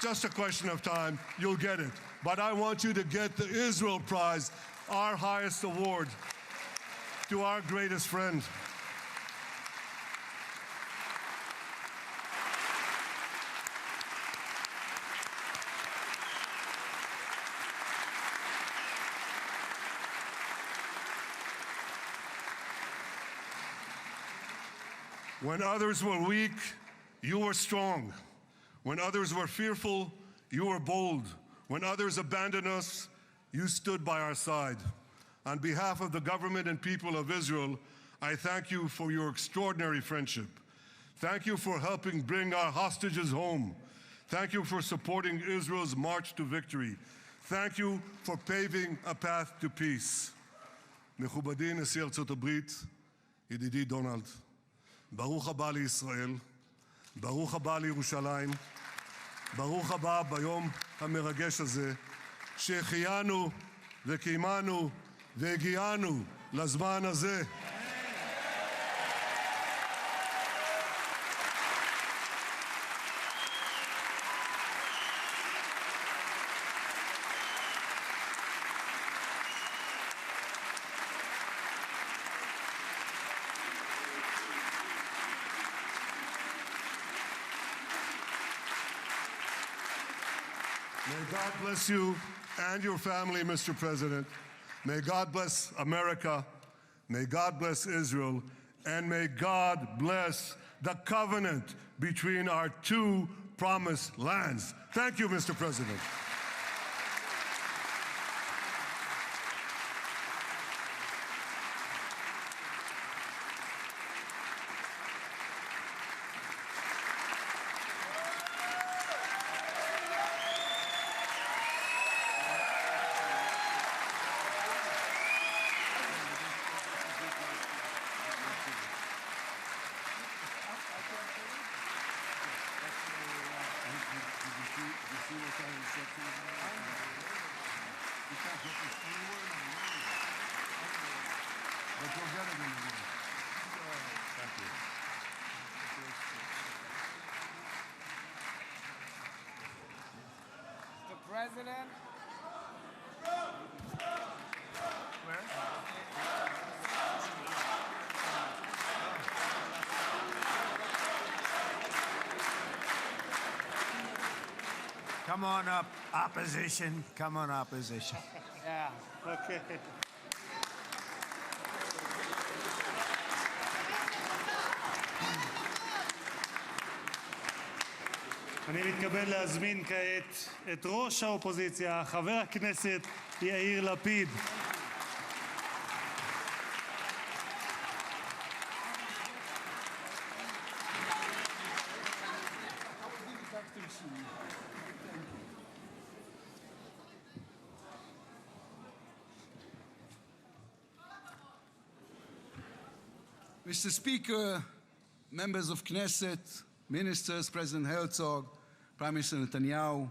just a question of time, you'll get it. But I want you to get the Israel Prize, our highest award, to our greatest friend. When others were weak, you were strong. When others were fearful, you were bold. When others abandoned us, you stood by our side. On behalf of the government and people of Israel, I thank you for your extraordinary friendship. Thank you for helping bring our hostages home. Thank you for supporting Israel's march to victory. Thank you for paving a path to peace. מכובדי נשיא ארצות הברית, ידידי דונלד, ברוך הבא לישראל, ברוך הבא לירושלים, ברוך הבא ביום המרגש הזה, שהחיינו וקיימנו והגיענו לזמן הזה. May God bless you and your family, Mr. President. May God bless America. May God bless Israel. And may God bless the covenant between our two promised lands. Thank you, Mr. President. Mr. President. Come on up, opposition. Come on, opposition. Yeah. אוקיי. אני מתכבד להזמין כעת את ראש האופוזיציה, חבר הכנסת יאיר לפיד. Mr. Speaker, members of Knesset, ministers, President Herzog, Prime Minister Netanyahu,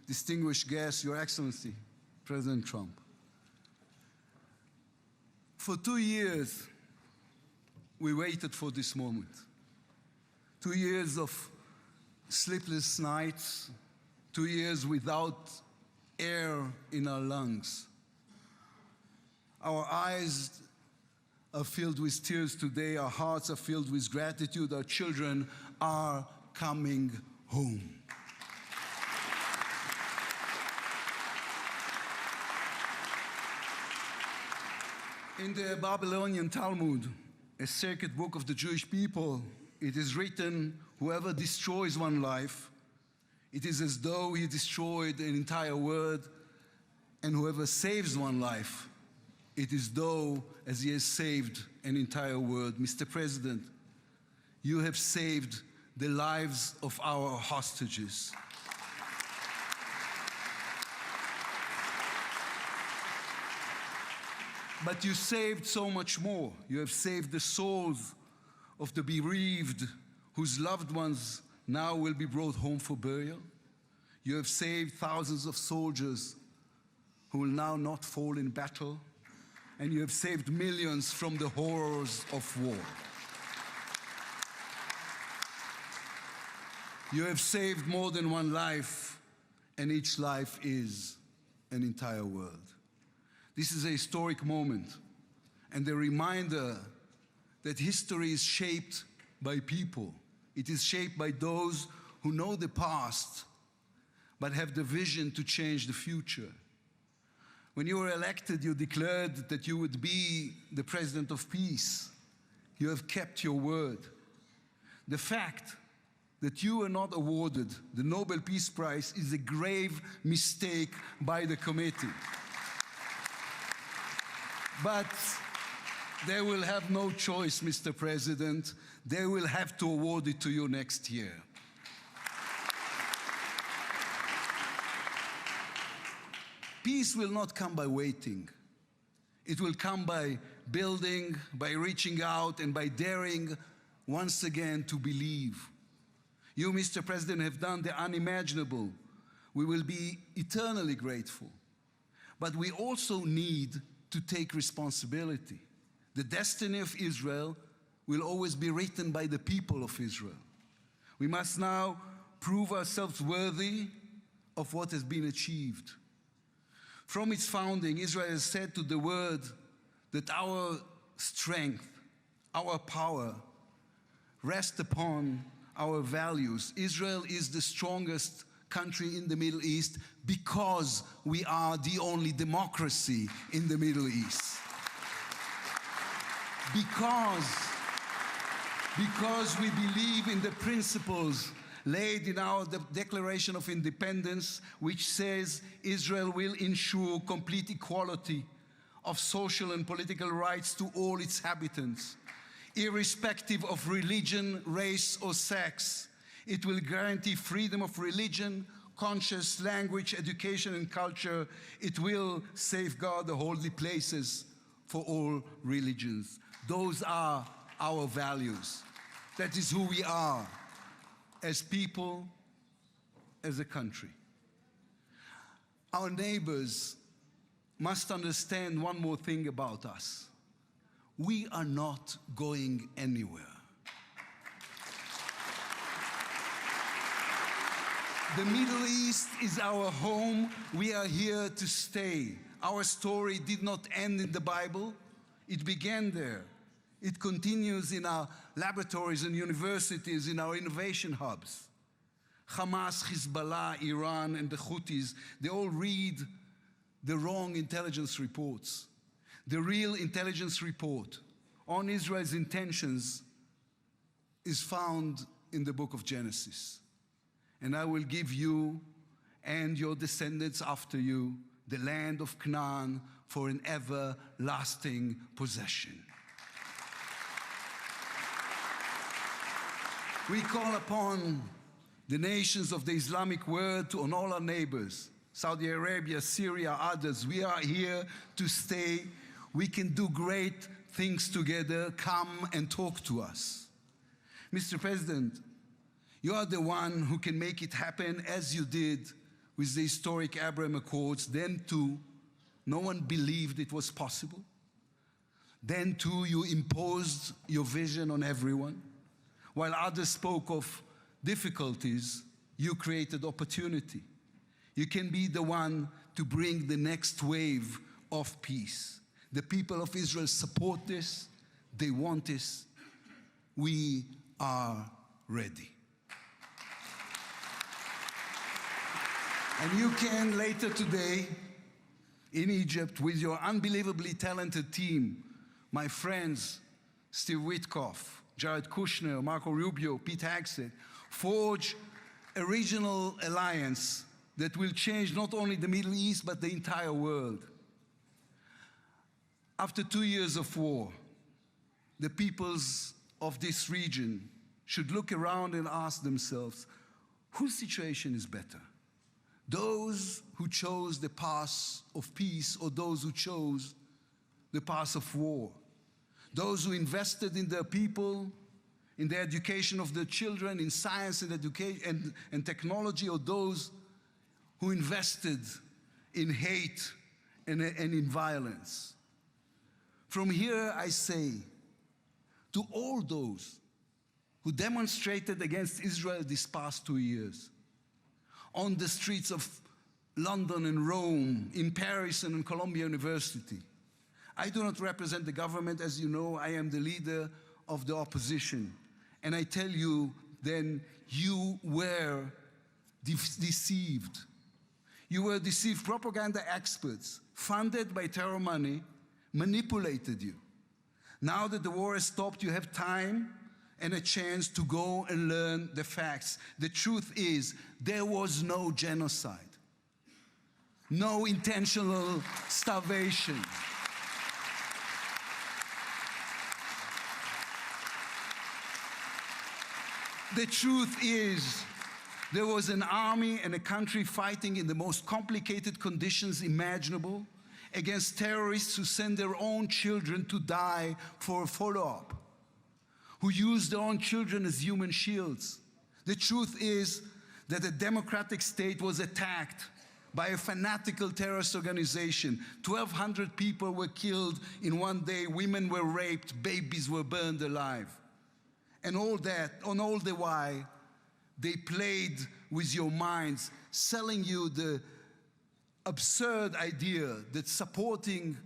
distinguished guests, Your Excellency, President Trump. For 2 years, we waited for this moment. 2 years of sleepless nights, 2 years without air in our lungs. Our eyes are filled with tears today. Our hearts are filled with gratitude. Our children are coming home. In the Babylonian Talmud, a sacred book of the Jewish people, it is written, whoever destroys one life, it is as though he destroyed an entire world, and whoever saves one life, it is though as he has saved an entire world. Mr. President, you have saved the lives of our hostages. But you saved so much more. You have saved the souls of the bereaved whose loved ones now will be brought home for burial. You have saved thousands of soldiers who will now not fall in battle. And you have saved millions from the horrors of war. You have saved more than one life, and each life is an entire world. This is a historic moment, and a reminder that history is shaped by people. It is shaped by those who know the past, but have the vision to change the future. When you were elected, you declared that you would be the president of peace. You have kept your word. The fact that you were not awarded the Nobel Peace Prize is a grave mistake by the committee. But They will have no choice, Mr. President. They will have to award it to you next year. Peace will not come by waiting. It will come by building, by reaching out, and by daring once again to believe. You, Mr. President, have done the unimaginable. We will be eternally grateful. But we also need to take responsibility. The destiny of Israel will always be written by the people of Israel. We must now prove ourselves worthy of what has been achieved. From its founding, Israel has said to the world that our strength, our power, rest upon our values. Israel is the strongest country in the Middle East because we are the only democracy in the Middle East. Because we believe in the principles laid in our Declaration of Independence, which says Israel will ensure complete equality of social and political rights to all its inhabitants, irrespective of religion, race, or sex. It will guarantee freedom of religion, conscience, language, education, and culture. It will safeguard the holy places for all religions. Those are our values. That is who we are as people, as a country. Our neighbors must understand one more thing about us. We are not going anywhere. The Middle East is our home. We are here to stay. Our story did not end in the Bible. It began there. It continues in our laboratories and universities, in our innovation hubs. Hamas, Hezbollah, Iran, and the Houthis, they all read the wrong intelligence reports. The real intelligence report on Israel's intentions is found in the book of Genesis. And I will give you and your descendants after you the land of Canaan for an everlasting possession. We call upon the nations of the Islamic world and all our neighbors, Saudi Arabia, Syria, others. We are here to stay. We can do great things together. Come and talk to us. Mr. President, you are the one who can make it happen as you did with the historic Abraham Accords. Then too, no one believed it was possible. Then too, you imposed your vision on everyone. While others spoke of difficulties, you created opportunity. You can be the one to bring the next wave of peace. The people of Israel support this. They want this. We are ready. And you can later today in Egypt with your unbelievably talented team, my friends Steve Witkoff, Jared Kushner, Marco Rubio, Pete Hegseth, forge a regional alliance that will change not only the Middle East, but the entire world. After 2 years of war, the peoples of this region should look around and ask themselves, whose situation is better? Those who chose the path of peace or those who chose the path of war? Those who invested in their people, in the education of their children, in science and education and technology, or those who invested in hate and in violence? From here I say to all those who demonstrated against Israel these past 2 years, on the streets of London and Rome, in Paris and in Columbia University. I do not represent the government. As you know, I am the leader of the opposition. And I tell you, then, you were deceived. You were deceived. Propaganda experts, funded by terror money, manipulated you. Now that the war has stopped, you have time and a chance to go and learn the facts. The truth is, there was no genocide, no intentional starvation. The truth is, there was an army and a country fighting in the most complicated conditions imaginable against terrorists who send their own children to die for a follow-up, who use their own children as human shields. The truth is that a democratic state was attacked by a fanatical terrorist organization. 1,200 people were killed in one day, women were raped, babies were burned alive. And all the while, they played with your minds, selling you the absurd idea that supporting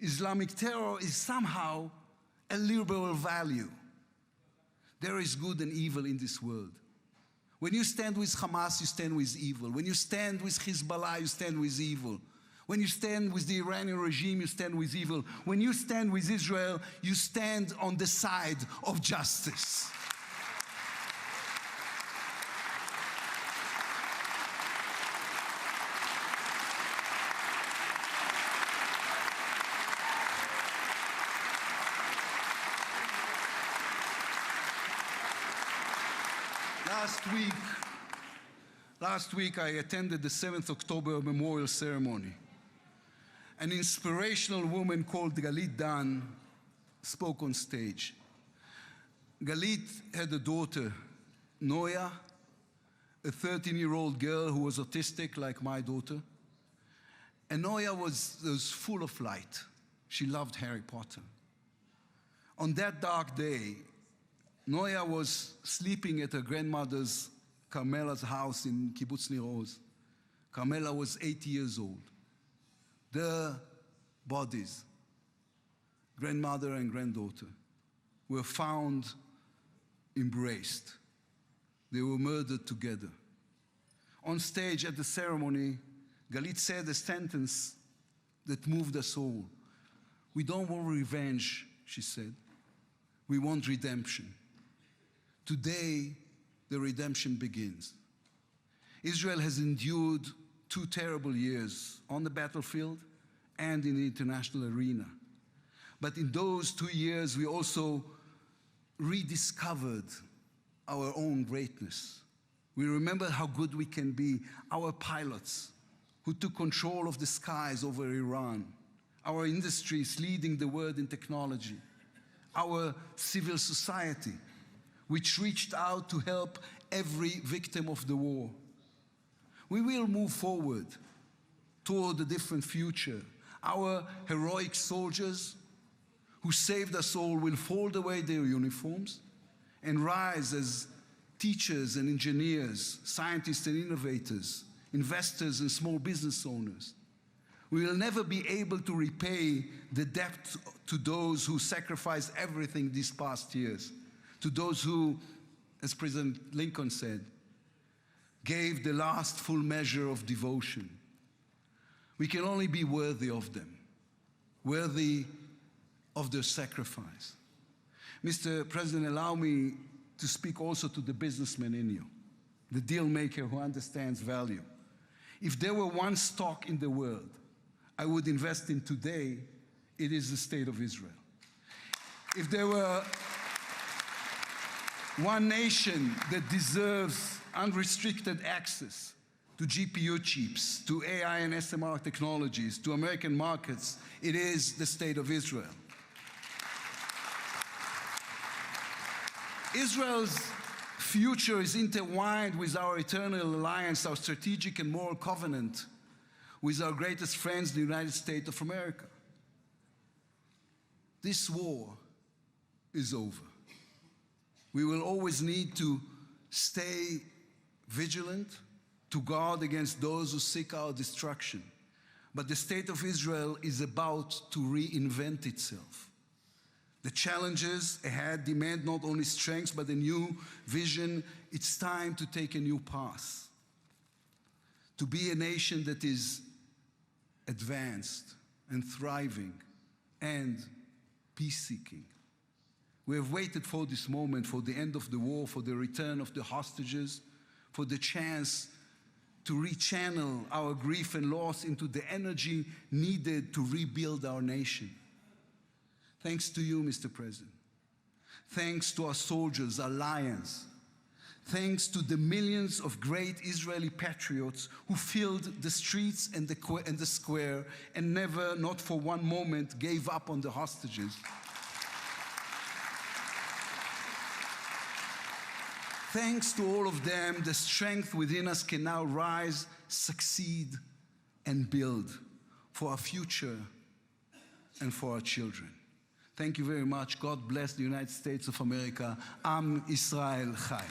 Islamic terror is somehow a liberal value. There is good and evil in this world. When you stand with Hamas, you stand with evil. When you stand with Hezbollah, you stand with evil. When you stand with the Iranian regime, you stand with evil. When you stand with Israel, you stand on the side of justice. Last week I attended the 7th October memorial ceremony. An inspirational woman called Galit Dan spoke on stage. Galit had a daughter, Noya, a 13-year-old girl who was autistic like my daughter. And Noya was full of light. She loved Harry Potter. On that dark day, Noya was sleeping at her grandmother's, Carmela's house in Kibbutz Nir Oz. Carmela was 80 years old. Their bodies, grandmother and granddaughter, were found embraced. They were murdered together. On stage at the ceremony, Galit said a sentence that moved us all. "We don't want revenge," she said. "We want redemption." Today, the redemption begins. Israel has endured 2 terrible years on the battlefield and in the international arena. But in those 2 years, we also rediscovered our own greatness. We remember how good we can be, our pilots who took control of the skies over Iran, our industries leading the world in technology, our civil society, which reached out to help every victim of the war. We will move forward toward a different future. Our heroic soldiers who saved us all will fold away their uniforms and rise as teachers and engineers, scientists and innovators, investors and small business owners. We will never be able to repay the debt to those who sacrificed everything these past years, to those who, as President Lincoln said, gave the last full measure of devotion. We can only be worthy of them, worthy of their sacrifice. Mr. President, allow me to speak also to the businessman in you, the deal maker who understands value. If there were one stock in the world I would invest in today, it is the state of Israel. If there were one nation that deserves unrestricted access to GPU chips, to AI and SMR technologies, to American markets, it is the state of Israel. Israel's future is intertwined with our eternal alliance, our strategic and moral covenant with our greatest friends, the United States of America. This war is over. We will always need to stay vigilant, to guard against those who seek our destruction. But the state of Israel is about to reinvent itself. The challenges ahead demand not only strength, but a new vision. It's time to take a new path, to be a nation that is advanced and thriving and peace-seeking. We have waited for this moment, for the end of the war, for the return of the hostages, for the chance to rechannel our grief and loss into the energy needed to rebuild our nation. Thanks to you, Mr. President. Thanks to our soldiers, our lions. Thanks to the millions of great Israeli patriots who filled the streets and the square and never, not for one moment, gave up on the hostages. Thanks to all of them, the strength within us can now rise, succeed, and build for our future and for our children. Thank you very much. God bless the United States of America. Am Israel Chai.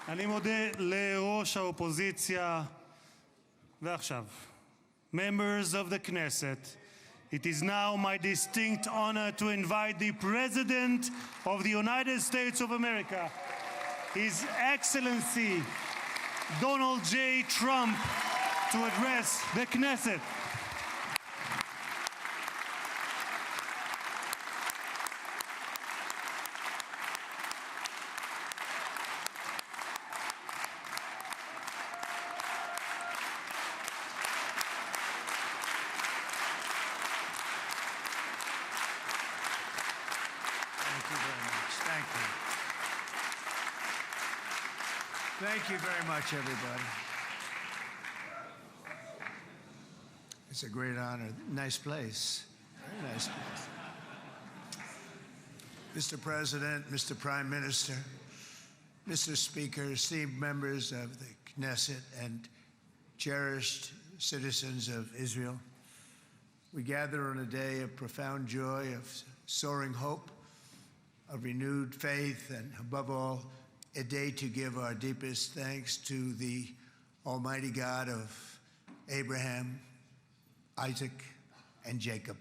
אני מודה לראש האופוזיציה. ועכשיו, members of the Knesset, it is now my distinct honor to invite the President of the United States of America, His Excellency Donald J. Trump, to address the Knesset. Thank you very much, everybody. It's a great honor. Nice place. Very nice place. Mr. President, Mr. Prime Minister, Mr. Speaker, esteemed members of the Knesset, and cherished citizens of Israel, we gather on a day of profound joy, of soaring hope, of renewed faith, and above all, a day to give our deepest thanks to the Almighty God of Abraham, Isaac, and Jacob.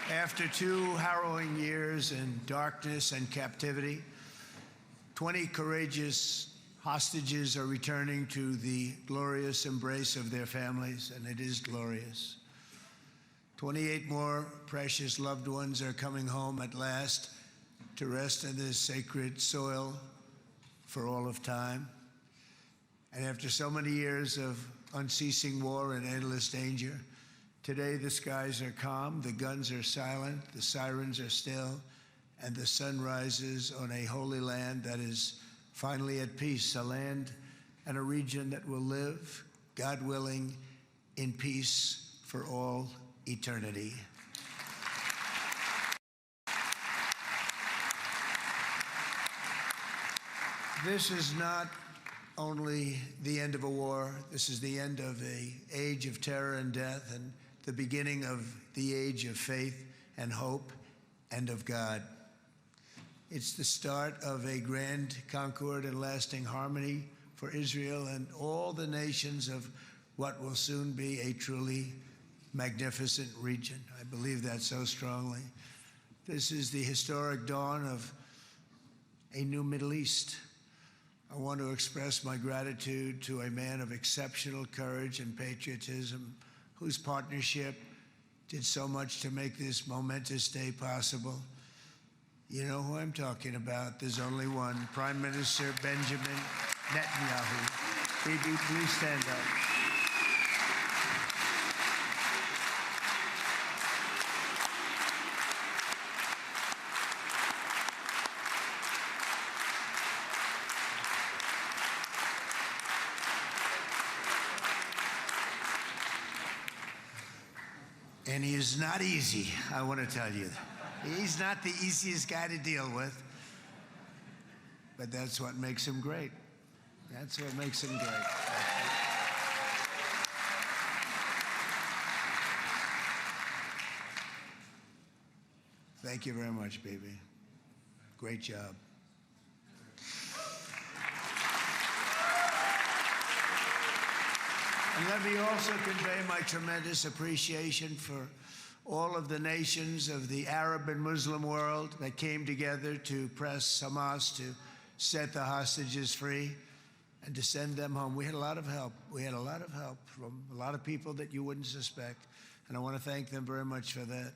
After 2 harrowing years in darkness and captivity, 20 courageous hostages are returning to the glorious embrace of their families, and it is glorious. 28 more precious loved ones are coming home at last to rest in this sacred soil for all of time. And after so many years of unceasing war and endless danger, today the skies are calm, the guns are silent, the sirens are still, and the sun rises on a holy land that is finally at peace, a land and a region that will live, God willing, in peace for all eternity. This is not only the end of a war, this is the end of an age of terror and death, and the beginning of the age of faith and hope and of God. It's the start of a grand concord and lasting harmony for Israel and all the nations of what will soon be a truly magnificent region. I believe that so strongly. This is the historic dawn of a new Middle East. I want to express my gratitude to a man of exceptional courage and patriotism, whose partnership did so much to make this momentous day possible. You know who I'm talking about. There's only one, Prime Minister Benjamin Netanyahu. Bibi, please stand up. And he is not easy, I want to tell you. He's not the easiest guy to deal with, but that's what makes him great. That's what makes him great. Thank you very much, baby. Great job. And let me also convey my tremendous appreciation for all of the nations of the Arab and Muslim world that came together to press Hamas to set the hostages free and to send them home. We had a lot of help. We had a lot of help from a lot of people that you wouldn't suspect, and I want to thank them very much for that.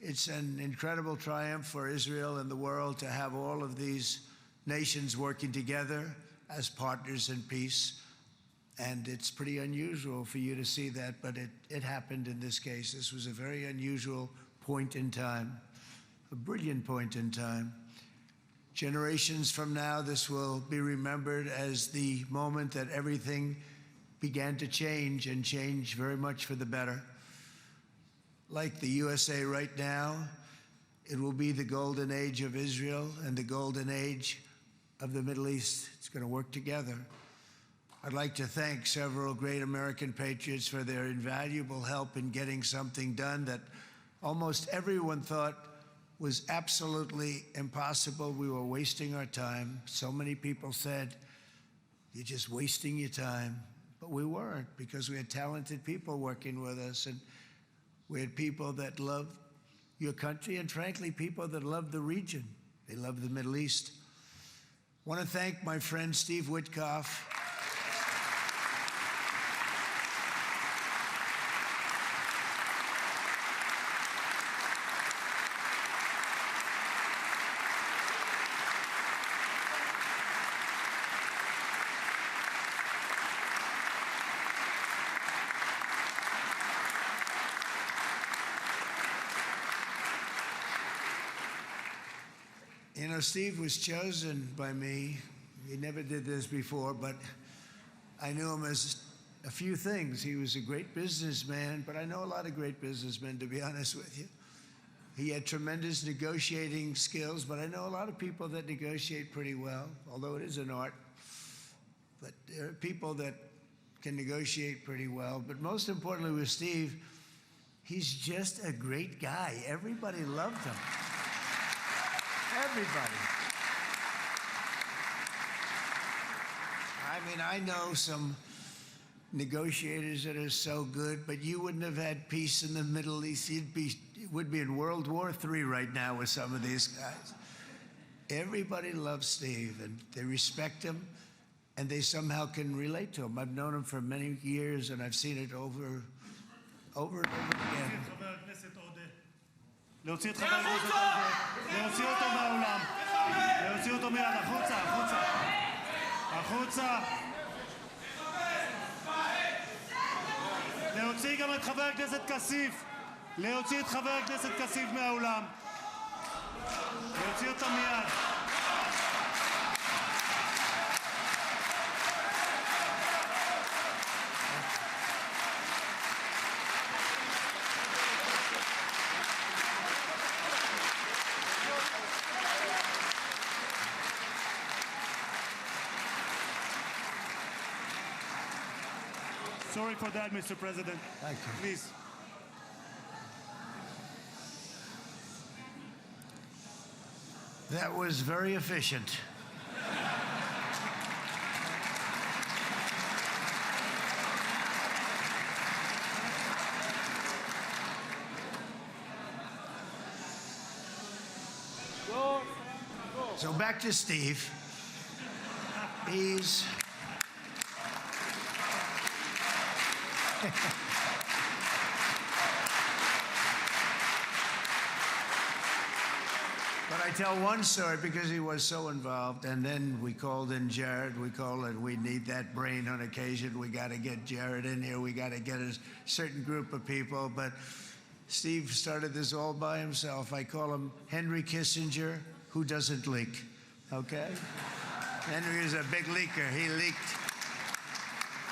It's an incredible triumph for Israel and the world to have all of these nations working together as partners in peace. And it's pretty unusual for you to see that, but it happened in this case. This was a very unusual point in time, a brilliant point in time. Generations from now, this will be remembered as the moment that everything began to change, and change very much for the better. Like the USA right now, it will be the golden age of Israel and the golden age of the Middle East. It's going to work together. I'd like to thank several great American patriots for their invaluable help in getting something done that almost everyone thought was absolutely impossible. We were wasting our time. So many people said, "You're just wasting your time." But we weren't, because we had talented people working with us, and we had people that loved your country, and frankly, people that loved the region. They loved the Middle East. I want to thank my friend Steve Witkoff. You know, Steve was chosen by me. He never did this before, but I knew him as a few things. He was a great businessman, but I know a lot of great businessmen, to be honest with you. He had tremendous negotiating skills, but I know a lot of people that negotiate pretty well, although it is an art. But there are people that can negotiate pretty well. But most importantly with Steve, he's just a great guy. Everybody loved him. Everybody. I mean, I know some negotiators that are so good, but you wouldn't have had peace in the Middle East. It would be in World War III right now with some of these guys. Everybody loves Steve, and they respect him, and they somehow can relate to him. I've known him for many years, and I've seen it over and over again. להוציא את חבר הכנסת עודה, להוציא אותו מהאולם, להוציא אותו מיד, החוצה, החוצה, החוצה. להוציא גם את חבר הכנסת כסיף, להוציא את חבר הכנסת כסיף מהאולם, להוציא אותו מיד. Sorry for that, Mr. President. Thank you. Please. That was very efficient. So back to Steve. He's But I tell one story because he was so involved, and then we called in Jared. We need that brain on occasion. We got to get Jared in here. We got to get a certain group of people. But Steve started this all by himself. I call him Henry Kissinger, who doesn't leak. Okay? Henry is a big leaker. He leaked.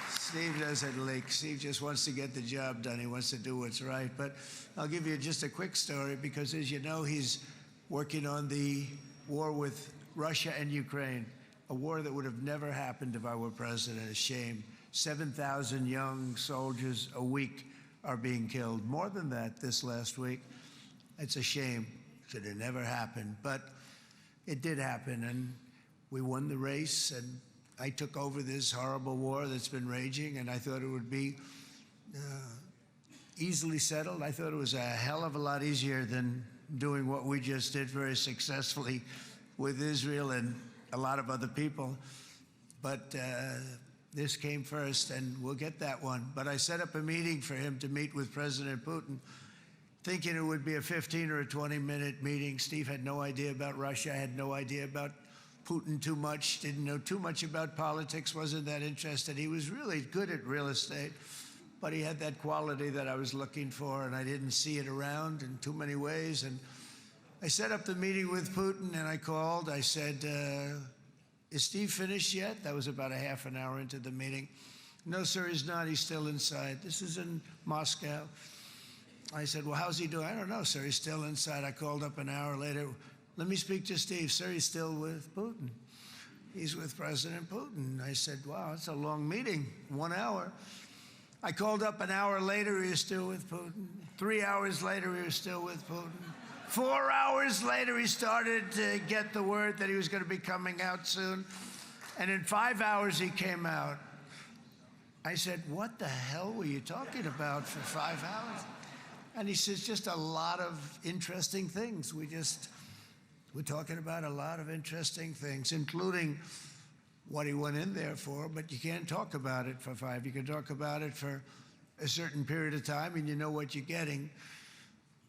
Steve doesn't leak. Steve just wants to get the job done. He wants to do what's right. But I'll give you just a quick story because, as you know, he's working on the war with Russia and Ukraine, a war that would have never happened if I were president. A shame. 7,000 young soldiers a week are being killed. More than that this last week. It's a shame. It should have never happened. But it did happen, and we won the race, and I took over this horrible war that's been raging, and I thought it would be easily settled. I thought it was a hell of a lot easier than doing what we just did very successfully with Israel and a lot of other people. But this came first, and we'll get that one. But I set up a meeting for him to meet with President Putin, thinking it would be a 15 or a 20-minute meeting. Steve had no idea about Russia, had no idea about Putin too much, didn't know too much about politics, wasn't that interested. He was really good at real estate, but he had that quality that I was looking for, and I didn't see it around in too many ways. And I set up the meeting with Putin, and I called. I said, is Steve finished yet? That was about a half an hour into the meeting. No, sir, he's not. He's still inside. This is in Moscow. I said, well, how's he doing? I don't know, sir. He's still inside. I called up an hour later. Let me speak to Steve. Sir, he's still with Putin. He's with President Putin. I said, wow, that's a long meeting, 1 hour. I called up an hour later. He was still with Putin. 3 hours later, he was still with Putin. 4 hours later, he started to get the word that he was going to be coming out soon. And in 5 hours, he came out. I said, what the hell were you talking about for 5 hours? And he says, just a lot of interesting things. We're talking about a lot of interesting things, including what he went in there for, but you can't talk about it for 5. You can talk about it for a certain period of time, and you know what you're getting.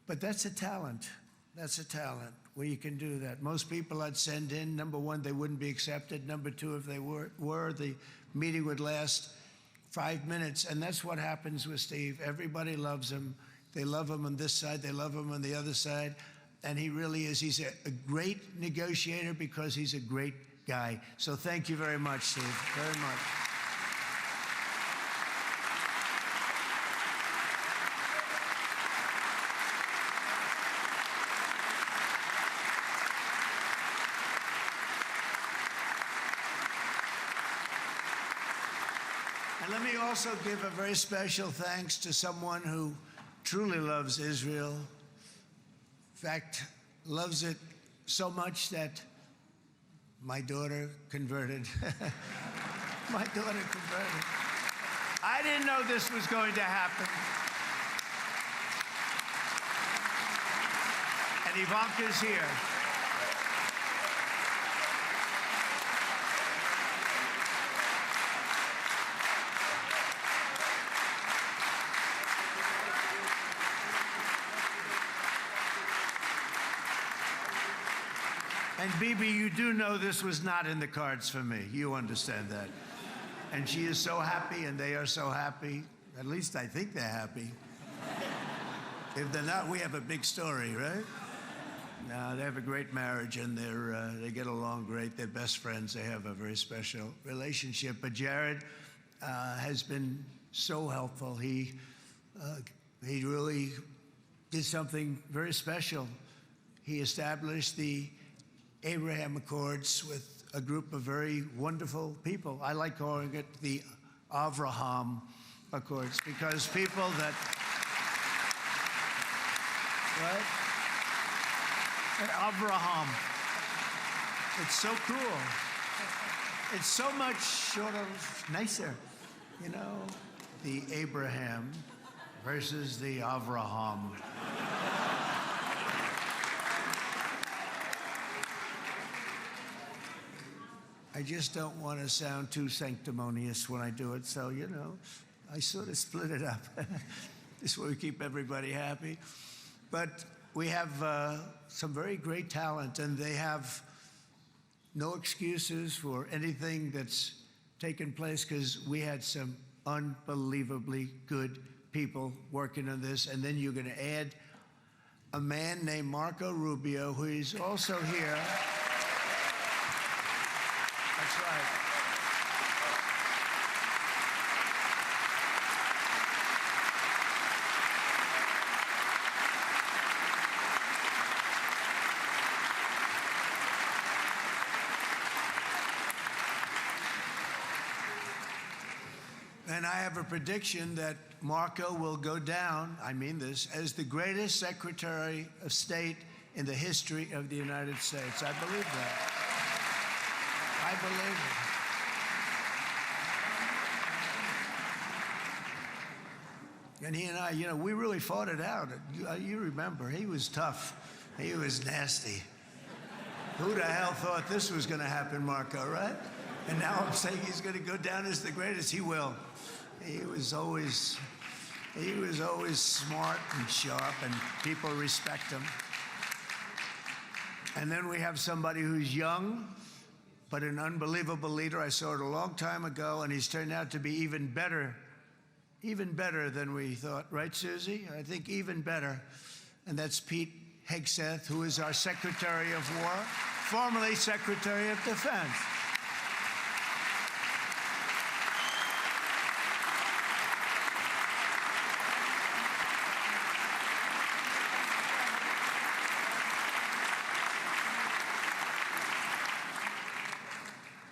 But that's a talent. That's a talent where you can do that. Most people I'd send in, number one, they wouldn't be accepted. Number two, if they were, the meeting would last 5 minutes. And that's what happens with Steve. Everybody loves him. They love him on this side. They love him on the other side. And he really is. He's a great negotiator because he's a great guy. So thank you very much, Steve, very much. And let me also give a very special thanks to someone who truly loves Israel. In fact, loves it so much that my daughter converted. My daughter converted. I didn't know this was going to happen. And Ivanka's here. And Bibi, you do know this was not in the cards for me. You understand that. And she is so happy, and they are so happy. At least I think they're happy. If they're not, we have a big story, right? No, they have a great marriage, and they get along great. They're best friends. They have a very special relationship. But Jared has been so helpful. He really did something very special. He established the Abraham Accords with a group of very wonderful people. I like calling it the Avraham Accords because people that, right? And Avraham. It's so cool. It's so much sort of nicer, you know? The Abraham versus the Avraham. I just don't want to sound too sanctimonious when I do it, so, you know, I sort of split it up. This way we keep everybody happy. But we have some very great talent, and they have no excuses for anything that's taken place because we had some unbelievably good people working on this. And then you're going to add a man named Marco Rubio, who is also here. That's right. And I have a prediction that Marco will go down, I mean this, as the greatest Secretary of State in the history of the United States. I believe that. I believe it. And he and I, we really fought it out. You remember, he was tough. He was nasty. Who the hell thought this was going to happen, Marco, right? And now I'm saying he's going to go down as the greatest. He will. He was always smart and sharp, and people respect him. And then we have somebody who's young, but an unbelievable leader. I saw it a long time ago, and he's turned out to be even better than we thought. Right, Susie? I think even better. And that's Pete Hegseth, who is our Secretary of War, formerly Secretary of Defense.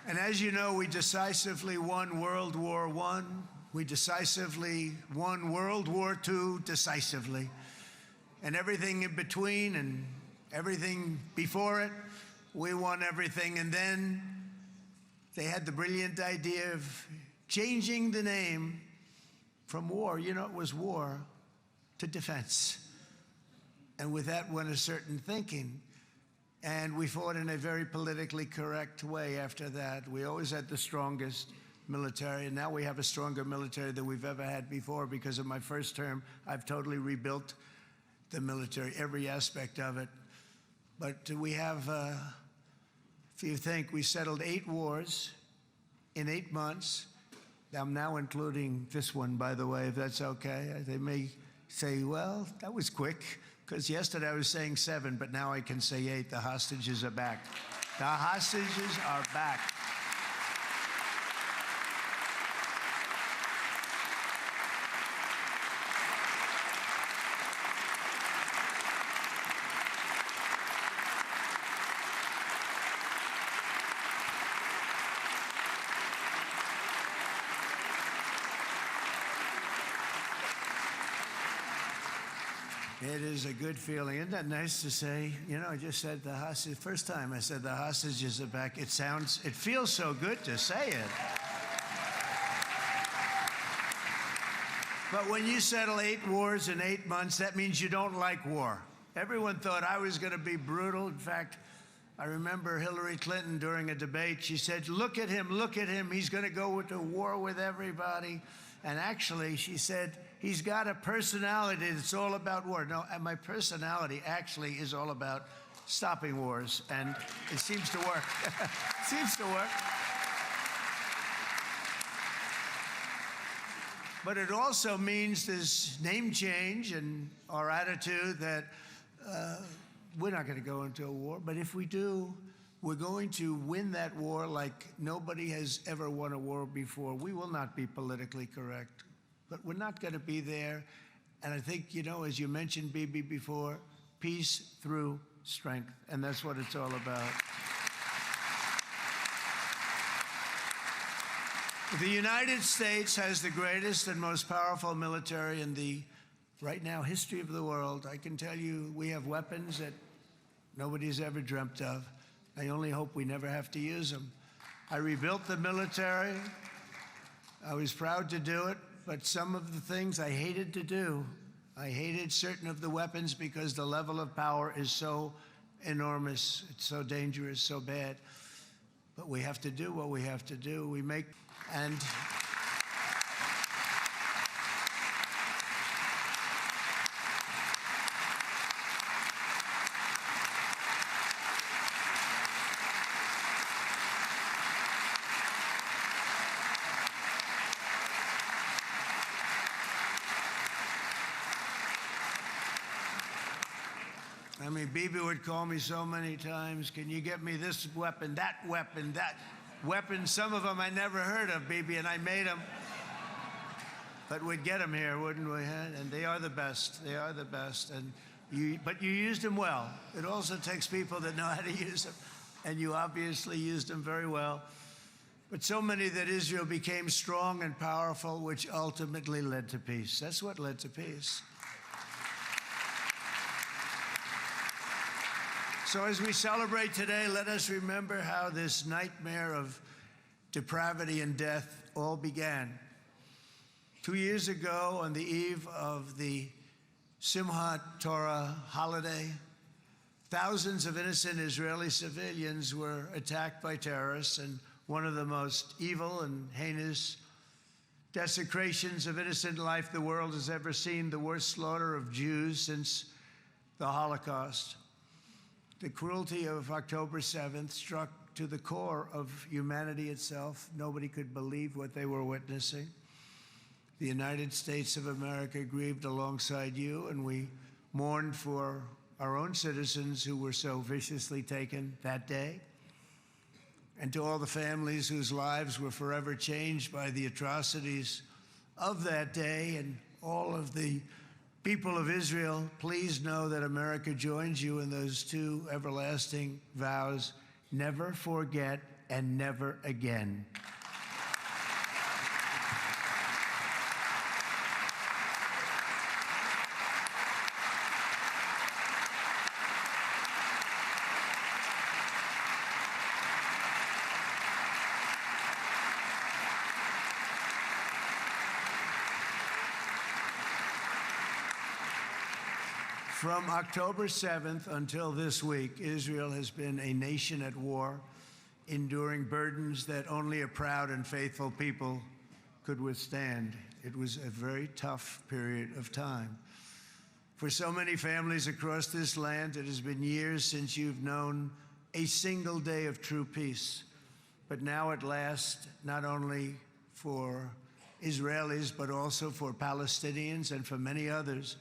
And as you know, we decisively won World War I. We decisively won World War II decisively. And everything in between and everything before it, we won everything. And then they had the brilliant idea of changing the name from war, it was war, to defense. And with that went a certain thinking. And we fought in a very politically correct way after that. We always had the strongest military, and now we have a stronger military than we've ever had before. Because of my first term, I've totally rebuilt the military, every aspect of it. But we have, if you think, we settled 8 wars in 8 months. I'm now including this one, by the way, if that's okay. They may say, well, that was quick. Because yesterday I was saying 7, but now I can say 8. The hostages are back. The hostages are back. It is a good feeling. Isn't that nice to say? I just said the hostage. First time I said the hostages are back. It feels so good to say it. But when you settle 8 wars in 8 months, that means you don't like war. Everyone thought I was going to be brutal. In fact, I remember Hillary Clinton during a debate, she said, look at him. He's going to go to war with everybody. And actually, she said, he's got a personality that's all about war. No, and my personality actually is all about stopping wars, and it seems to work. It seems to work. But it also means this name change and our attitude that we're not going to go into a war, but if we do, we're going to win that war like nobody has ever won a war before. We will not be politically correct, but we're not going to be there. And I think, as you mentioned, Bibi, before, peace through strength. And that's what it's all about. The United States has the greatest and most powerful military in the, right now, history of the world. I can tell you we have weapons that nobody's ever dreamt of. I only hope we never have to use them. I rebuilt the military. I was proud to do it, but some of the things I hated to do. I hated certain of the weapons because the level of power is so enormous, it's so dangerous, so bad. But we have to do what we have to do. And Bibi would call me so many times, can you get me this weapon, that weapon, that weapon? Some of them I never heard of, Bibi, and I made them. But we'd get them here, wouldn't we? And they are the best. They are the best. But you used them well. It also takes people that know how to use them. And you obviously used them very well. But so many that Israel became strong and powerful, which ultimately led to peace. That's what led to peace. So as we celebrate today, let us remember how this nightmare of depravity and death all began. 2 years ago, on the eve of the Simchat Torah holiday, thousands of innocent Israeli civilians were attacked by terrorists, and one of the most evil and heinous desecrations of innocent life the world has ever seen, the worst slaughter of Jews since the Holocaust. The cruelty of October 7th struck to the core of humanity itself. Nobody could believe what they were witnessing. The United States of America grieved alongside you, and we mourned for our own citizens who were so viciously taken that day. And to all the families whose lives were forever changed by the atrocities of that day, and all of the people of Israel, please know that America joins you in those two everlasting vows: never forget and never again. From October 7th until this week, Israel has been a nation at war, enduring burdens that only a proud and faithful people could withstand. It was a very tough period of time. For so many families across this land, it has been years since you've known a single day of true peace. But now at last, not only for Israelis, but also for Palestinians and for many others,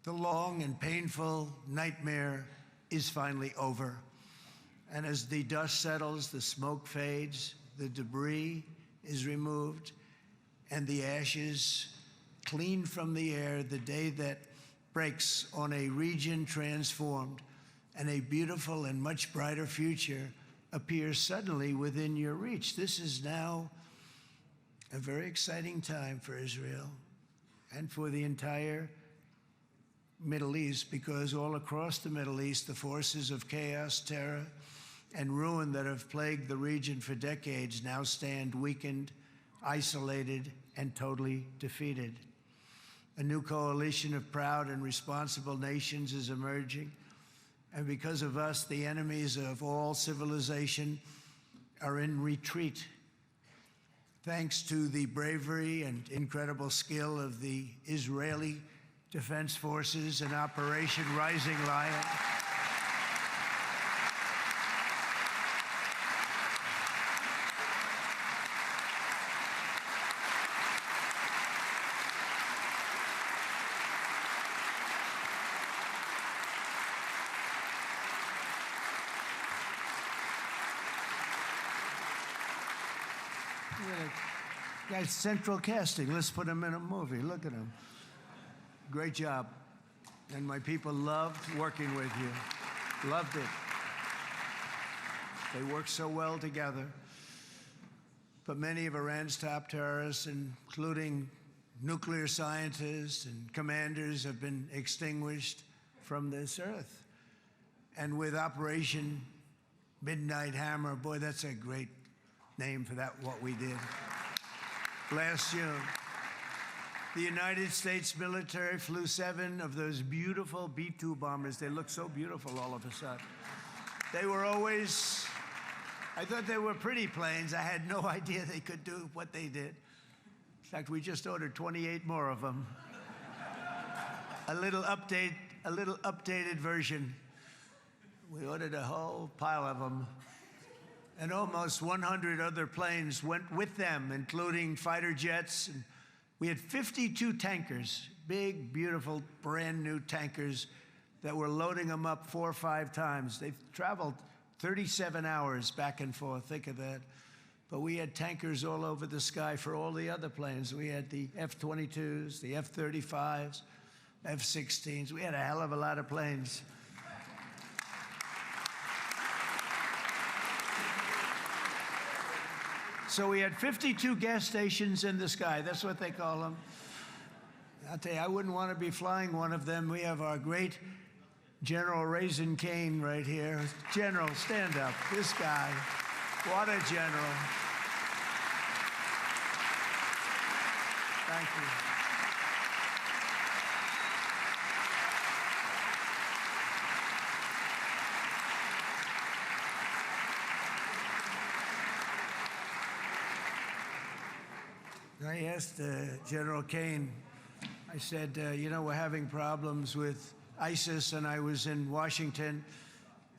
the long and painful nightmare is finally over. And as the dust settles, the smoke fades, the debris is removed, and the ashes cleaned from the air, the day that breaks on a region transformed, and a beautiful and much brighter future appears suddenly within your reach. This is now a very exciting time for Israel and for the entire Middle East, because all across the Middle East, the forces of chaos, terror, and ruin that have plagued the region for decades now stand weakened, isolated, and totally defeated. A new coalition of proud and responsible nations is emerging, and because of us, the enemies of all civilization are in retreat. Thanks to the bravery and incredible skill of the Israeli Defense Forces and Operation Rising Lion, guys, central casting. Let's put him in a movie. Look at him. Great job. And my people loved working with you. Loved it. They worked so well together. But many of Iran's top terrorists, including nuclear scientists and commanders, have been extinguished from this earth. And with Operation Midnight Hammer, boy, that's a great name for that, what we did last June. The United States military flew 7 of those beautiful B-2 bombers. They look so beautiful all of a sudden. They were always, I thought they were pretty planes. I had no idea they could do what they did. In fact, we just ordered 28 more of them. A little updated version. We ordered a whole pile of them. And almost 100 other planes went with them, including fighter jets. And we had 52 tankers, big, beautiful, brand new tankers that were loading them up 4 or 5 times. They've traveled 37 hours back and forth. Think of that. But we had tankers all over the sky for all the other planes. We had the F-22s, the F-35s, F-16s. We had a hell of a lot of planes. So we had 52 gas stations in the sky. That's what they call them. I'll tell you, I wouldn't want to be flying one of them. We have our great General Raisin Cain right here. General, stand up. This guy, what a general. Thank you. I asked General Kane, I said, you know, we're having problems with ISIS, and I was in Washington,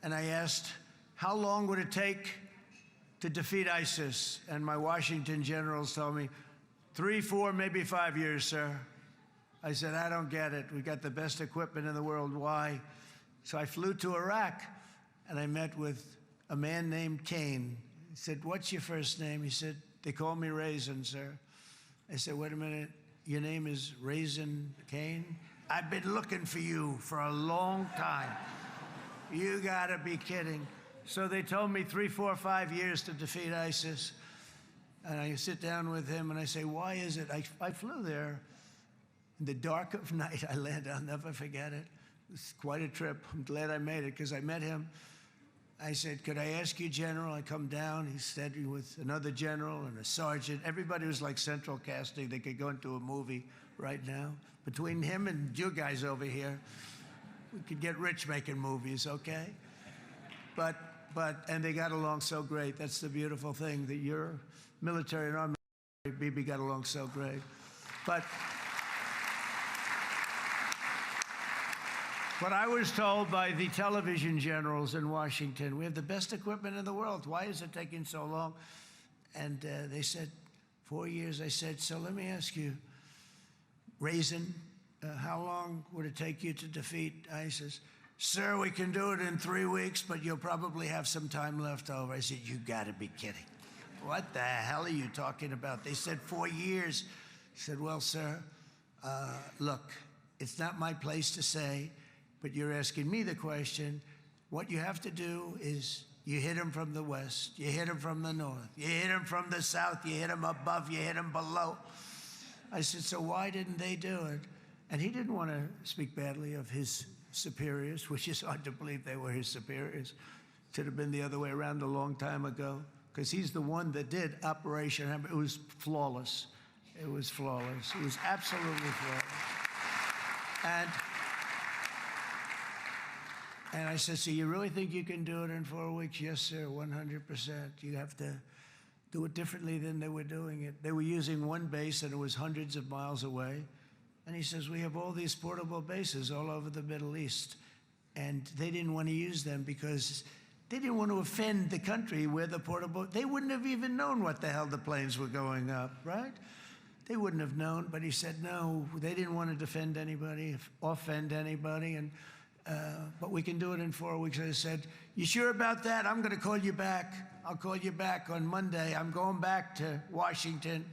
and I asked, how long would it take to defeat ISIS? And my Washington generals told me, 3, 4, maybe 5 years, sir. I said, I don't get it. We got the best equipment in the world. Why? So I flew to Iraq, and I met with a man named Kane. He said, what's your first name? He said, they call me Raisin, sir. I said, wait a minute, your name is Raisin Kane? I've been looking for you for a long time. You gotta be kidding. So they told me 3, 4, 5 years to defeat ISIS. And I sit down with him and I say, why is it? I flew there in the dark of night. I landed, I'll never forget it. It was quite a trip. I'm glad I made it because I met him. I said, could I ask you, General? I come down. He's standing with another general and a sergeant. Everybody was like central casting. They could go into a movie right now. Between him and you guys over here, we could get rich making movies, okay? And they got along so great. That's the beautiful thing, that your military and our military, BB, got along so great. But I was told by the television generals in Washington, we have the best equipment in the world. Why is it taking so long? And they said, 4 years. I said, so let me ask you, Raisin, how long would it take you to defeat ISIS? Sir, we can do it in 3 weeks, but you'll probably have some time left over. I said, you gotta be kidding. What the hell are you talking about? They said 4 years. I said, well, sir, look, it's not my place to say, but you're asking me the question. What you have to do is you hit him from the west, you hit him from the north, you hit him from the south, you hit him above, you hit him below. I said, so why didn't they do it? And he didn't want to speak badly of his superiors, which is hard to believe they were his superiors. Should have been the other way around a long time ago, because he's the one that did Operation Hammer. It was flawless. It was flawless. It was absolutely flawless. And I said, so you really think you can do it in 4 weeks? Yes, sir, 100%. You have to do it differently than they were doing it. They were using one base, and it was hundreds of miles away. And he says, we have all these portable bases all over the Middle East. And they didn't want to use them because they didn't want to offend the country where the portable, they wouldn't have even known what the hell the planes were going up, right? They wouldn't have known, but he said, no, they didn't want to defend anybody, offend anybody, but we can do it in 4 weeks. I said, you sure about that? I'm going to call you back. I'll call you back on Monday. I'm going back to Washington.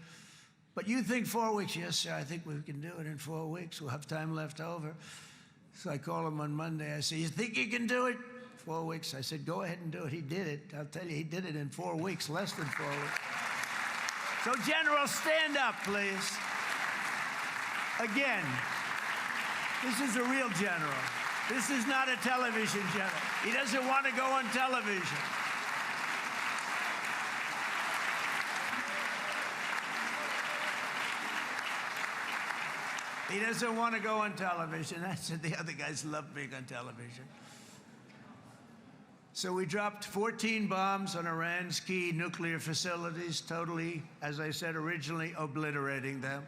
But you think 4 weeks? Yes, sir, I think we can do it in 4 weeks. We'll have time left over. So I call him on Monday. I say, you think you can do it? 4 weeks. I said, go ahead and do it. He did it. I'll tell you, he did it in 4 weeks, less than 4 weeks. So, General, stand up, please. Again, this is a real general. This is not a television general. He doesn't want to go on television. He doesn't want to go on television. I said the other guys love being on television. So we dropped 14 bombs on Iran's key nuclear facilities, totally, as I said originally, obliterating them.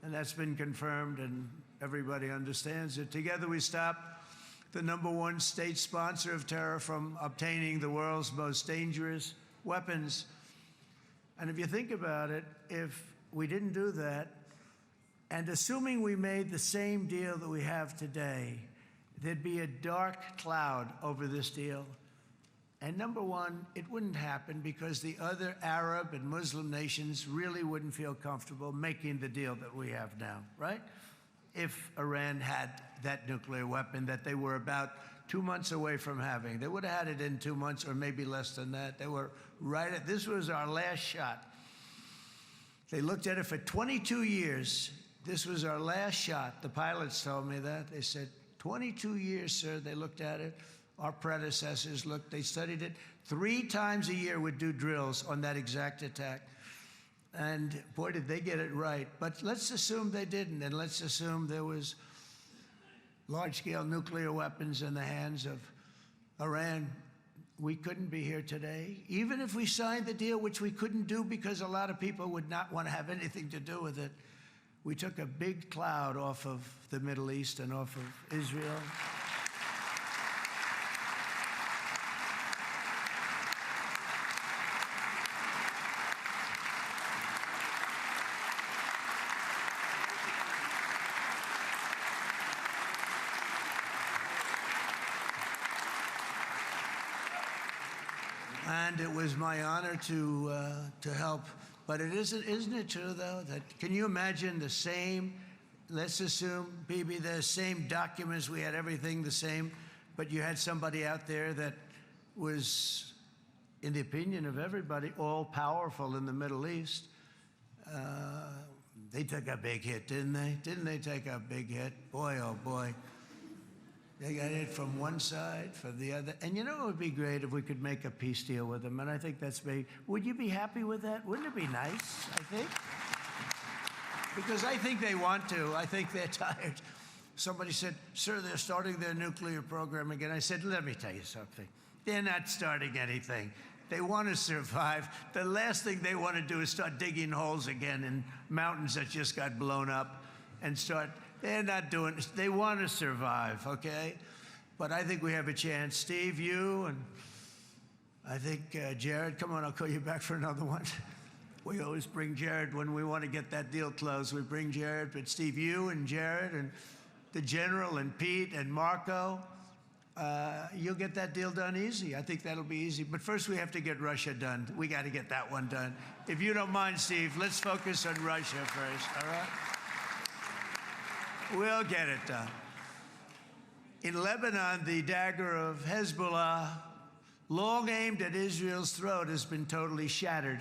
And that's been confirmed, and everybody understands it. Together we stopped the #1 state sponsor of terror from obtaining the world's most dangerous weapons. And if you think about it, if we didn't do that, and assuming we made the same deal that we have today, there'd be a dark cloud over this deal. And #1, it wouldn't happen because the other Arab and Muslim nations really wouldn't feel comfortable making the deal that we have now, right? If Iran had that nuclear weapon that they were about 2 months away from having. They would have had it in 2 months or maybe less than that. They were right at, this was our last shot. They looked at it for 22 years. This was our last shot. The pilots told me that. They said, 22 years, sir, they looked at it. Our predecessors looked, they studied it. 3 times a year would do drills on that exact attack. And boy, did they get it right. But let's assume they didn't, and let's assume there was large-scale nuclear weapons in the hands of Iran. We couldn't be here today. Even if we signed the deal, which we couldn't do because a lot of people would not want to have anything to do with it, we took a big cloud off of the Middle East and off of Israel. And it was my honor to help. But isn't it true, though, that can you imagine the same, let's assume, Bibi, the same documents, we had everything the same, but you had somebody out there that was, in the opinion of everybody, all-powerful in the Middle East. They took a big hit, didn't they? Didn't they take a big hit? Boy, oh boy. They got hit from one side, from the other. And you know it would be great if we could make a peace deal with them, and I think that's big. Would you be happy with that? Wouldn't it be nice, I think? Because I think they want to. I think they're tired. Somebody said, sir, they're starting their nuclear program again. I said, let me tell you something. They're not starting anything. They want to survive. The last thing they want to do is start digging holes again in mountains that just got blown up and start. They're not doing it. They want to survive, okay? But I think we have a chance. Steve, you, and I think Jared, come on, I'll call you back for another one. We always bring Jared when we want to get that deal closed. We bring Jared, but Steve, you and Jared and the General and Pete and Marco, you'll get that deal done easy. I think that'll be easy. But first we have to get Russia done. We got to get that one done. If you don't mind, Steve, let's focus on Russia first, all right? We'll get it done. In Lebanon, the dagger of Hezbollah, long aimed at Israel's throat, has been totally shattered.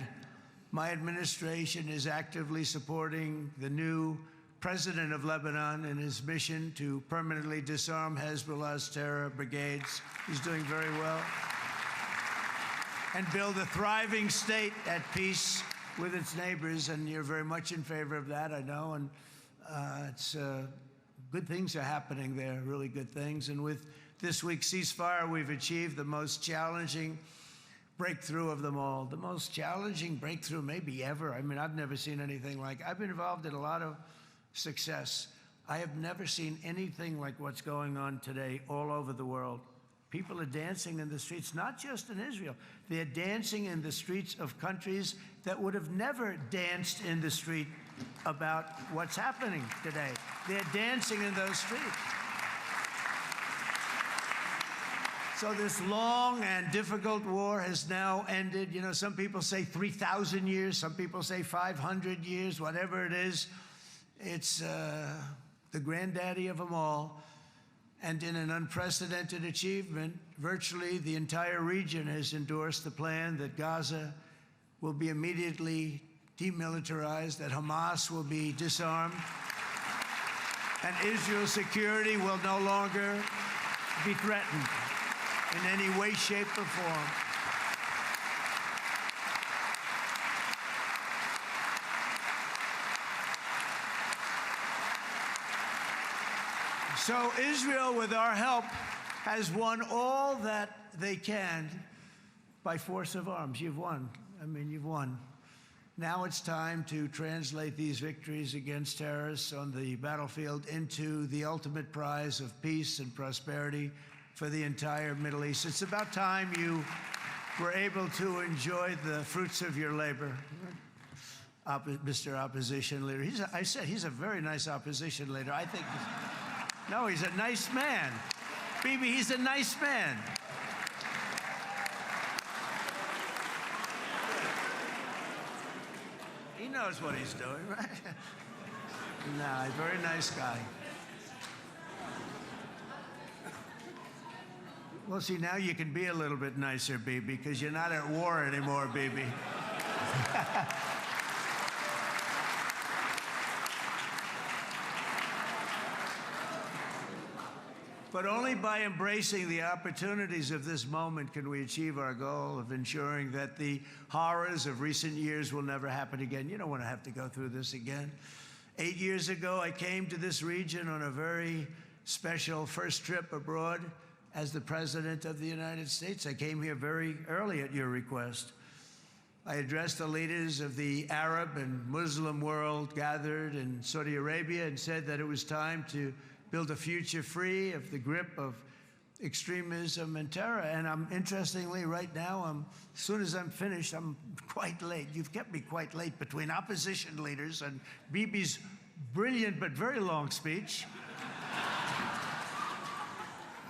My administration is actively supporting the new president of Lebanon in his mission to permanently disarm Hezbollah's terror brigades. He's doing very well. And build a thriving state at peace with its neighbors. And you're very much in favor of that, I know. And good things are happening there, really good things. And with this week's ceasefire, we've achieved the most challenging breakthrough of them all. The most challenging breakthrough maybe ever. I mean, I've never seen anything like it. I've been involved in a lot of success. I have never seen anything like what's going on today all over the world. People are dancing in the streets, not just in Israel. They're dancing in the streets of countries that would have never danced in the street about what's happening today. They're dancing in those streets. So this long and difficult war has now ended. You know, some people say 3,000 years, some people say 500 years, whatever it is. It's the granddaddy of them all. And in an unprecedented achievement, virtually the entire region has endorsed the plan that Gaza will be immediately demilitarized, that Hamas will be disarmed, and Israel's security will no longer be threatened in any way, shape, or form. So Israel, with our help, has won all that they can by force of arms. You've won. I mean, you've won. Now it's time to translate these victories against terrorists on the battlefield into the ultimate prize of peace and prosperity for the entire Middle East. It's about time you were able to enjoy the fruits of your labor. Mr. Opposition Leader. I said he's a very nice opposition leader. I think, no, he's a nice man. Bibi, he's a nice man. He knows what he's doing, right? Nah, he's a very nice guy. Well, see, now you can be a little bit nicer, Bibi, because you're not at war anymore, Bibi. But only by embracing the opportunities of this moment can we achieve our goal of ensuring that the horrors of recent years will never happen again. You don't want to have to go through this again. 8 years ago, I came to this region on a very special first trip abroad as the President of the United States. I came here very early at your request. I addressed the leaders of the Arab and Muslim world gathered in Saudi Arabia and said that it was time to build a future free of the grip of extremism and terror. And interestingly, right now, as soon as I'm finished, I'm quite late. You've kept me quite late between opposition leaders and Bibi's brilliant but very long speech.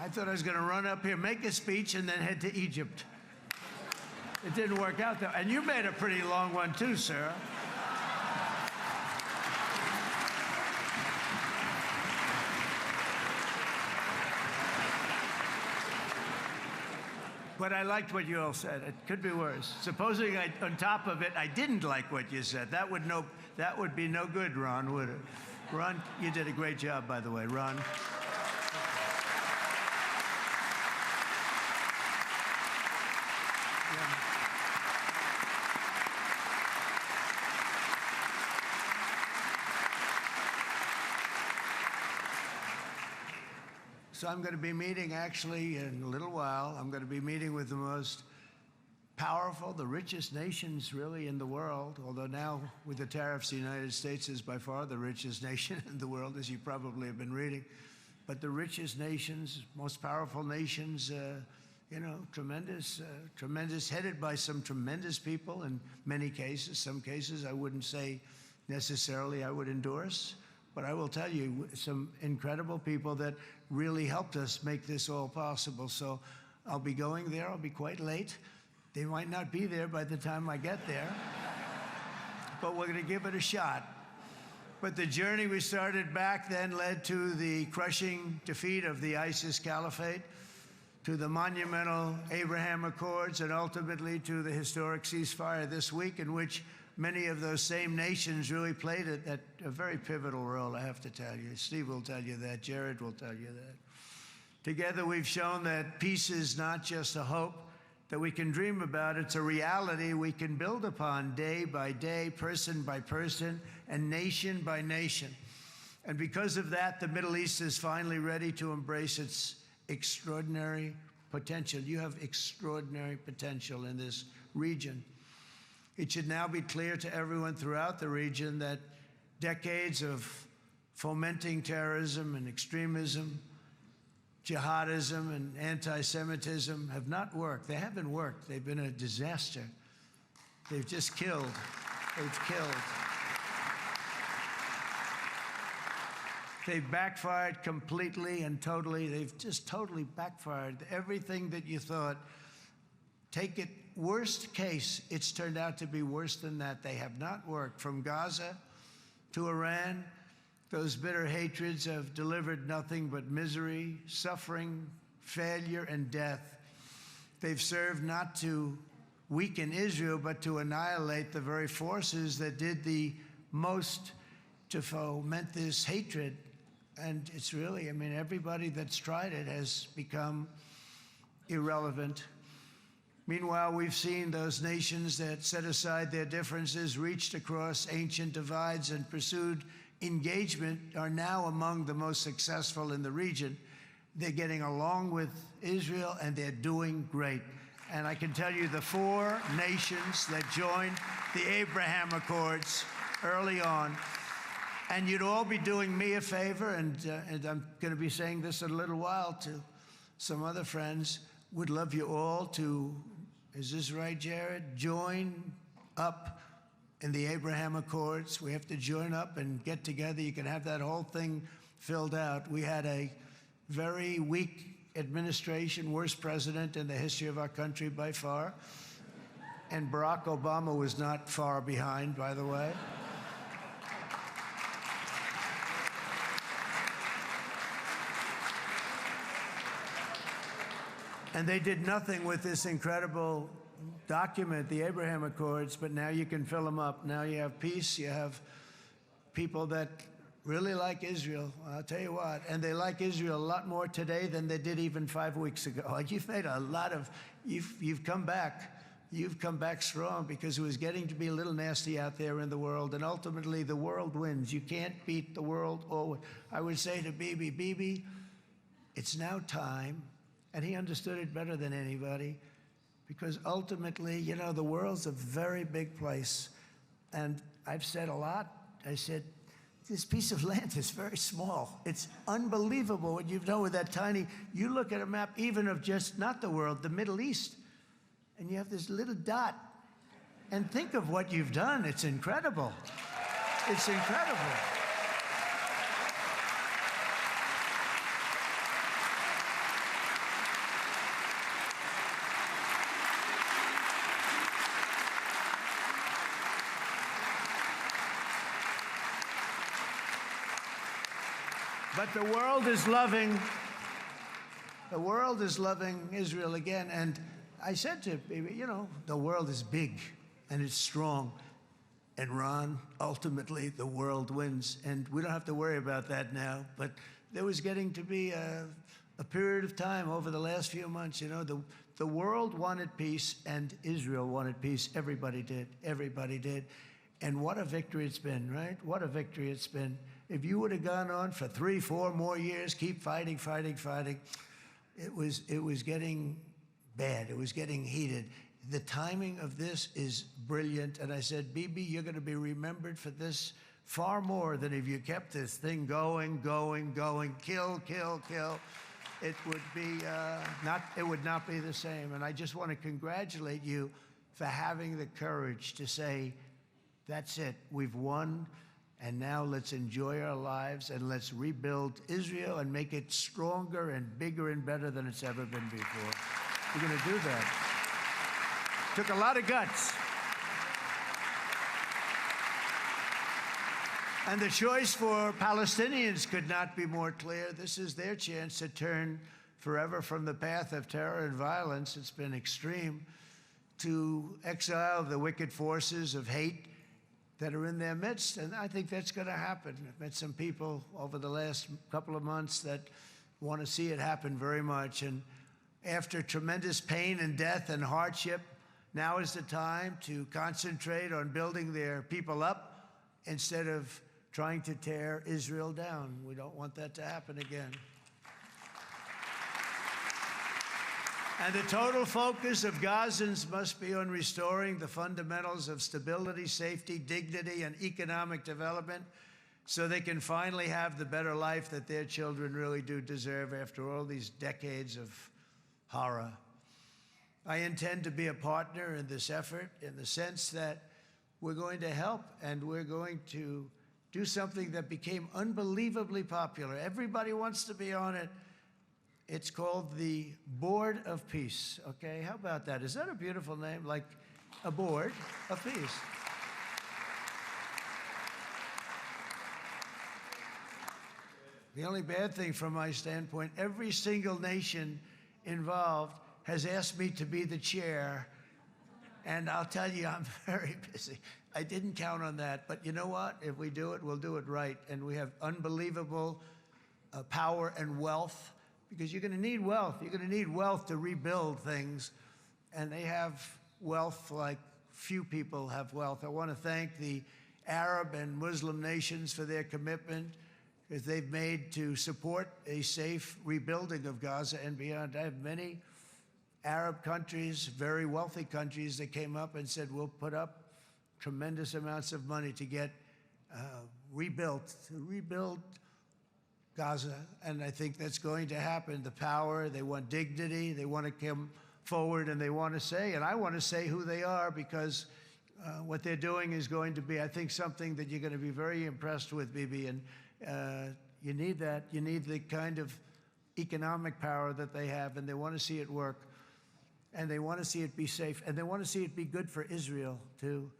I thought I was going to run up here, make a speech, and then head to Egypt. It didn't work out, though. And you made a pretty long one, too, sir. But I liked what you all said. It could be worse. Supposing on top of it, I didn't like what you said. That would be no good, Ron, would it? Ron, you did a great job, by the way, Ron. So I'm going to be meeting, actually, in a little while, I'm going to be meeting with the most powerful, the richest nations, really, in the world, although now, with the tariffs, the United States is by far the richest nation in the world, as you probably have been reading. But the richest nations, most powerful nations, you know, tremendous, headed by some tremendous people in many cases. Some cases I wouldn't say necessarily I would endorse. But I will tell you, some incredible people that really helped us make this all possible. So I'll be going there. I'll be quite late. They might not be there by the time I get there. But we're going to give it a shot. But the journey we started back then led to the crushing defeat of the ISIS caliphate, to the monumental Abraham Accords, and ultimately to the historic ceasefire this week, in which many of those same nations really played a very pivotal role, I have to tell you. Steve will tell you that. Jared will tell you that. Together, we've shown that peace is not just a hope that we can dream about. It's a reality we can build upon day by day, person by person, and nation by nation. And because of that, the Middle East is finally ready to embrace its extraordinary potential. You have extraordinary potential in this region. It should now be clear to everyone throughout the region that decades of fomenting terrorism and extremism, jihadism and anti-Semitism have not worked. They haven't worked. They've been a disaster. They've just killed. They've killed. They've backfired completely and totally. They've just totally backfired. Everything that you thought, take it worst case, it's turned out to be worse than that. They have not worked. From Gaza to Iran, those bitter hatreds have delivered nothing but misery, suffering, failure, and death. They've served not to weaken Israel, but to annihilate the very forces that did the most to foment this hatred. And it's really, I mean, everybody that's tried it has become irrelevant. Meanwhile, we've seen those nations that set aside their differences, reached across ancient divides, and pursued engagement are now among the most successful in the region. They're getting along with Israel, and they're doing great. And I can tell you the 4 nations that joined the Abraham Accords early on, and you'd all be doing me a favor, and I'm going to be saying this in a little while to some other friends, would love you all to, is this right, Jared? Join up in the Abraham Accords. We have to join up and get together. You can have that whole thing filled out. We had a very weak administration, worst president in the history of our country by far. And Barack Obama was not far behind, by the way. And they did nothing with this incredible document, the Abraham Accords, but now you can fill them up. Now you have peace, you have people that really like Israel. I'll tell you what, and they like Israel a lot more today than they did even 5 weeks ago. You've made a lot of, you've come back. You've come back strong because it was getting to be a little nasty out there in the world, and ultimately the world wins. You can't beat the world. Or I would say to Bibi, it's now time, and he understood it better than anybody, because ultimately, you know, the world's a very big place, and I've said a lot. I said, this piece of land is very small. It's unbelievable what you've done with that tiny, you look at a map even of just, not the world, the Middle East, and you have this little dot. And think of what you've done. It's incredible. It's incredible. But the world is loving Israel again. And I said to Bibi, you know, the world is big and it's strong. And Ron, ultimately, the world wins. And we don't have to worry about that now. But there was getting to be a period of time over the last few months, you know, the world wanted peace and Israel wanted peace. Everybody did. Everybody did. And what a victory it's been, right? What a victory it's been. If you would have gone on for 3, 4 more years, keep fighting, it was getting bad. It was getting heated. The timing of this is brilliant. And I said, Bibi, you're going to be remembered for this far more than if you kept this thing going, kill. It would be it would not be the same. And I just want to congratulate you for having the courage to say, that's it, we've won. And now let's enjoy our lives and let's rebuild Israel and make it stronger and bigger and better than it's ever been before. We're going to do that. Took a lot of guts. And the choice for Palestinians could not be more clear. This is their chance to turn forever from the path of terror and violence. It's been extreme, to exile the wicked forces of hate that are in their midst, and I think that's going to happen. I've met some people over the last couple of months that want to see it happen very much, and after tremendous pain and death and hardship, now is the time to concentrate on building their people up instead of trying to tear Israel down. We don't want that to happen again. And the total focus of Gazans must be on restoring the fundamentals of stability, safety, dignity, and economic development so they can finally have the better life that their children really do deserve after all these decades of horror. I intend to be a partner in this effort in the sense that we're going to help and we're going to do something that became unbelievably popular. Everybody wants to be on it. It's called the Board of Peace, okay? How about that? Is that a beautiful name? Like a board of peace. The only bad thing from my standpoint, every single nation involved has asked me to be the chair, and I'll tell you, I'm very busy. I didn't count on that, but you know what? If we do it, we'll do it right, and we have unbelievable power and wealth, because you're going to need wealth. You're going to need wealth to rebuild things, and they have wealth like few people have wealth. I want to thank the Arab and Muslim nations for their commitment that they've made to support a safe rebuilding of Gaza and beyond. I have many Arab countries, very wealthy countries, that came up and said, we'll put up tremendous amounts of money to get rebuild Gaza, and I think that's going to happen. The power, they want dignity, they want to come forward, and they want to say, and I want to say who they are, because what they're doing is going to be, I think, something that you're going to be very impressed with, Bibi, and you need that. You need the kind of economic power that they have, and they want to see it work, and they want to see it be safe, and they want to see it be good for Israel, too.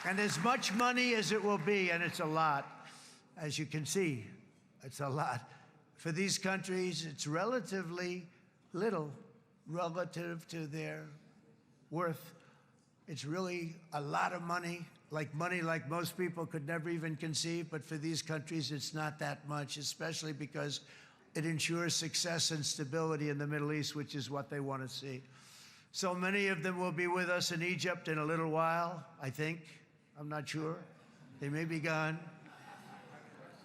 And as much money as it will be, and it's a lot, as you can see, it's a lot. For these countries, it's relatively little relative to their worth. It's really a lot of money like money, like most people could never even conceive, but for these countries, it's not that much, especially because it ensures success and stability in the Middle East, which is what they want to see. So many of them will be with us in Egypt in a little while, I think. I'm not sure. They may be gone.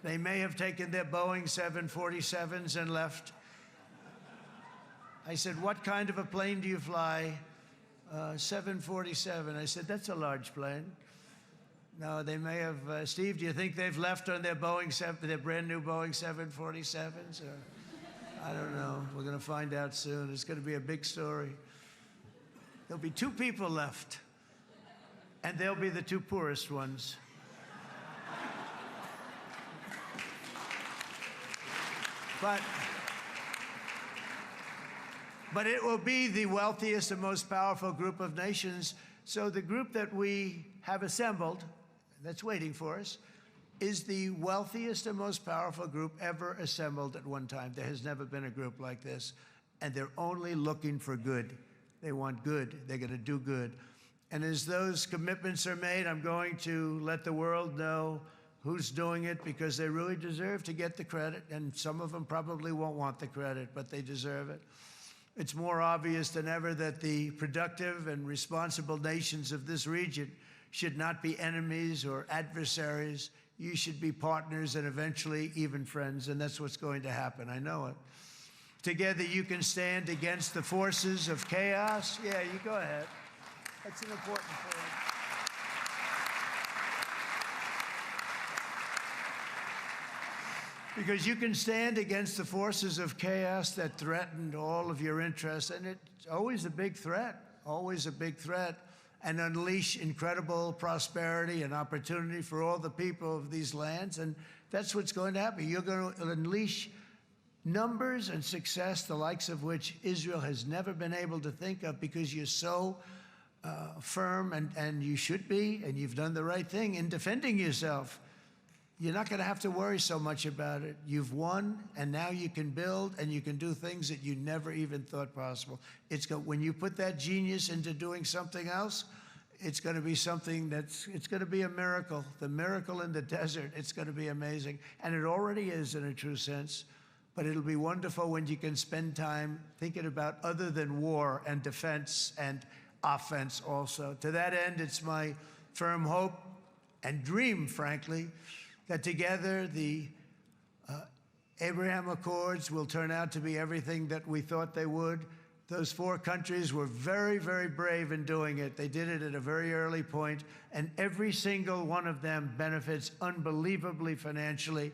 They may have taken their Boeing 747s and left. I said, what kind of a plane do you fly? 747. I said, that's a large plane. No, they may have. Steve, do you think they've left on their their brand new Boeing 747s? Or, I don't know. We're going to find out soon. It's going to be a big story. There'll be 2 people left, and they'll be the 2 poorest ones. But it will be the wealthiest and most powerful group of nations. So the group that we have assembled, that's waiting for us, is the wealthiest and most powerful group ever assembled at one time. There has never been a group like this. And they're only looking for good. They want good. They're going to do good. And as those commitments are made, I'm going to let the world know who's doing it, because they really deserve to get the credit. And some of them probably won't want the credit, but they deserve it. It's more obvious than ever that the productive and responsible nations of this region should not be enemies or adversaries. You should be partners and eventually even friends, and that's what's going to happen. I know it. Together you can stand against the forces of chaos. Yeah, you go ahead. That's an important point. Because you can stand against the forces of chaos that threatened all of your interests, and it's always a big threat, and unleash incredible prosperity and opportunity for all the people of these lands, and that's what's going to happen. You're going to unleash numbers and success, the likes of which Israel has never been able to think of, because you're so firm, and you should be, and you've done the right thing in defending yourself. You're not going to have to worry so much about it. You've won, and now you can build, and you can do things that you never even thought possible. When you put that genius into doing something else, it's going to be something it's going to be a miracle. The miracle in the desert, it's going to be amazing. And it already is in a true sense. But it'll be wonderful when you can spend time thinking about other than war and defense and offense also. To that end, it's my firm hope and dream, frankly, that together the Abraham Accords will turn out to be everything that we thought they would. Those 4 countries were very, very brave in doing it. They did it at a very early point, and every single one of them benefits unbelievably financially.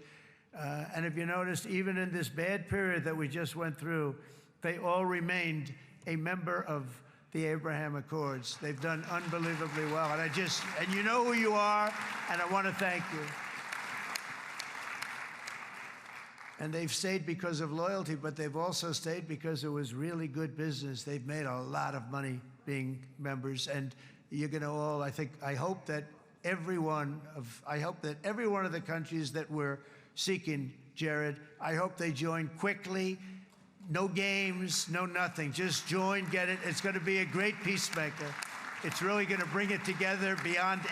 And if you noticed, even in this bad period that we just went through, they all remained a member of the Abraham Accords. They've done unbelievably well. And you know who you are, and I want to thank you. And they've stayed because of loyalty, but they've also stayed because it was really good business. They've made a lot of money being members, and you're going to all, I hope that every one of the countries that we're seeking, Jared, I hope they join quickly. No games, no nothing. Just join, get it. It's going to be a great peacemaker. It's really going to bring it together beyond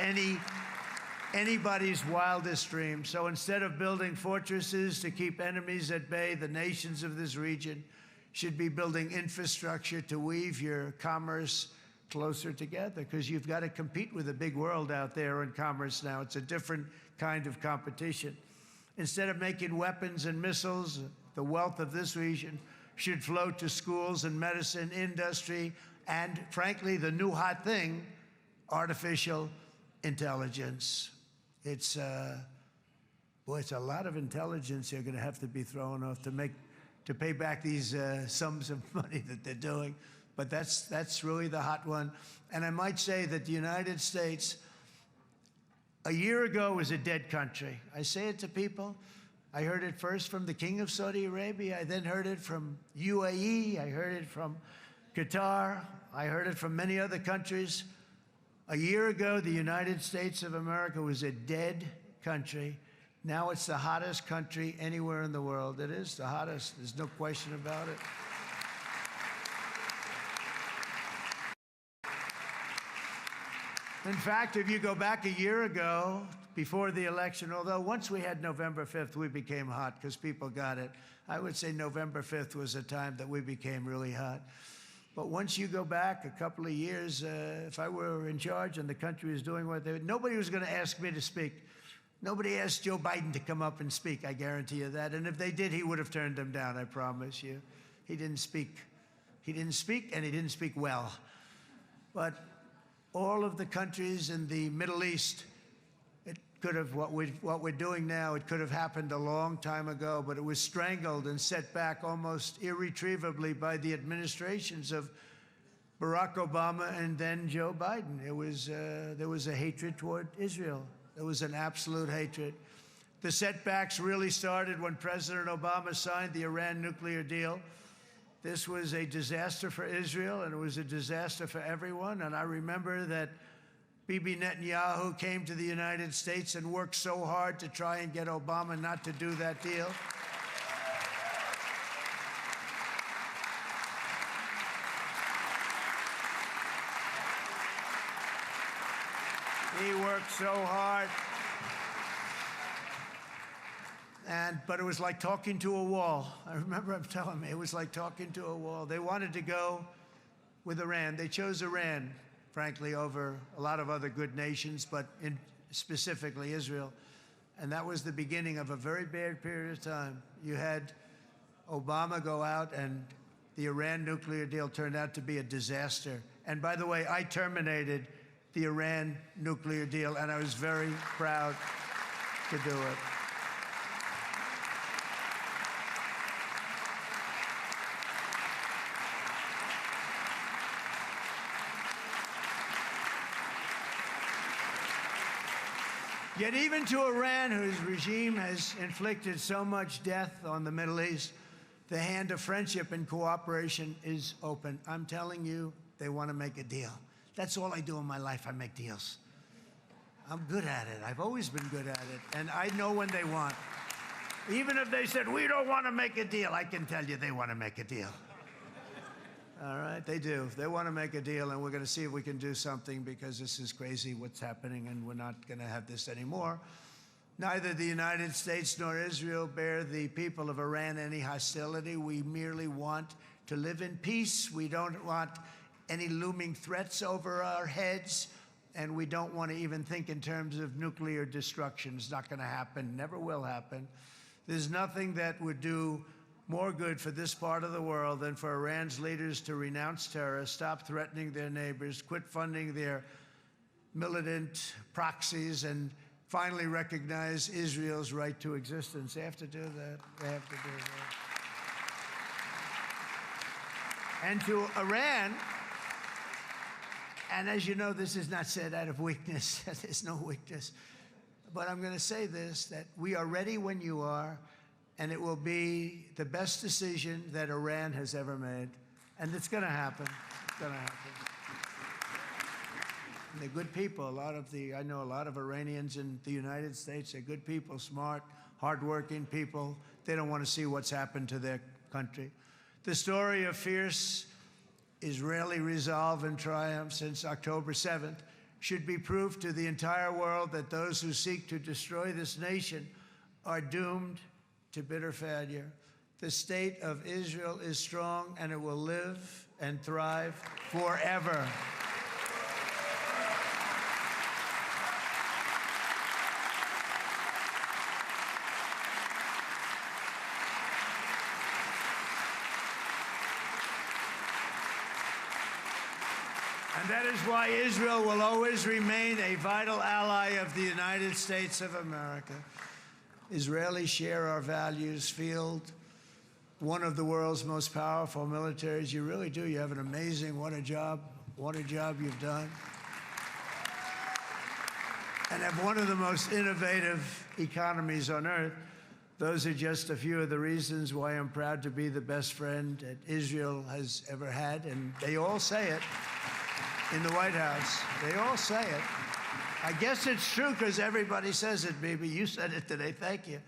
anybody's wildest dream. So instead of building fortresses to keep enemies at bay, the nations of this region should be building infrastructure to weave your commerce closer together, because you've got to compete with the big world out there in commerce now. It's a different kind of competition. Instead of making weapons and missiles, the wealth of this region should flow to schools and medicine, industry, and frankly, the new hot thing, artificial intelligence. It's a lot of intelligence they're going to have to be thrown off to pay back these sums of money that they're doing. But that's really the hot one. And I might say that the United States, a year ago, was a dead country. I say it to people. I heard it first from the King of Saudi Arabia. I then heard it from UAE. I heard it from Qatar. I heard it from many other countries. A year ago, the United States of America was a dead country. Now it's the hottest country anywhere in the world. It is the hottest. There's no question about it. In fact, if you go back a year ago, before the election, although once we had November 5th, we became hot because people got it. I would say November 5th was a time that we became really hot. But once you go back a couple of years, if I were in charge and the country was doing what they nobody was going to ask me to speak. Nobody asked Joe Biden to come up and speak, I guarantee you that. And if they did, he would have turned them down, I promise you. He didn't speak. He didn't speak, and he didn't speak well. But all of the countries in the Middle East, it could have, what we're doing now, it could have happened a long time ago, but it was strangled and set back almost irretrievably by the administrations of Barack Obama and then Joe Biden. There was a hatred toward Israel. There was an absolute hatred. The setbacks really started when President Obama signed the Iran nuclear deal. This was a disaster for Israel, and it was a disaster for everyone. And I remember that Bibi Netanyahu came to the United States and worked so hard to try and get Obama not to do that deal. He worked so hard. But it was like talking to a wall. I remember him telling me it was like talking to a wall. They wanted to go with Iran. They chose Iran, frankly, over a lot of other good nations, but specifically Israel. And that was the beginning of a very bad period of time. You had Obama go out, and the Iran nuclear deal turned out to be a disaster. And by the way, I terminated the Iran nuclear deal, and I was very proud to do it. Yet even to Iran, whose regime has inflicted so much death on the Middle East, the hand of friendship and cooperation is open. I'm telling you, they want to make a deal. That's all I do in my life. I make deals. I'm good at it. I've always been good at it. And I know when they want. Even if they said, we don't want to make a deal, I can tell you they want to make a deal. All right, they do. They want to make a deal, and we're going to see if we can do something, because this is crazy what's happening, and we're not going to have this anymore. Neither the United States nor Israel bear the people of Iran any hostility. We merely want to live in peace. We don't want any looming threats over our heads, and we don't want to even think in terms of nuclear destruction. It's not going to happen, never will happen. There's nothing that would do more good for this part of the world than for Iran's leaders to renounce terror, stop threatening their neighbors, quit funding their militant proxies, and finally recognize Israel's right to existence. They have to do that. They have to do that. And to Iran, and as you know, this is not said out of weakness. There's no weakness. But I'm going to say this, that we are ready when you are, and it will be the best decision that Iran has ever made. And it's going to happen. It's going to happen. And they're good people. I know a lot of Iranians in the United States. They're good people, smart, hardworking people. They don't want to see what's happened to their country. The story of fierce Israeli resolve and triumph since October 7th should be proof to the entire world that those who seek to destroy this nation are doomed to bitter failure. The state of Israel is strong, and it will live and thrive forever. And that is why Israel will always remain a vital ally of the United States of America. Israelis share our values, field one of the world's most powerful militaries. You really do. You have an amazing, what a job you've done. And have one of the most innovative economies on earth. Those are just a few of the reasons why I'm proud to be the best friend that Israel has ever had. And they all say it in the White House. They all say it. I guess it's true because everybody says it, baby. You said it today. Thank you.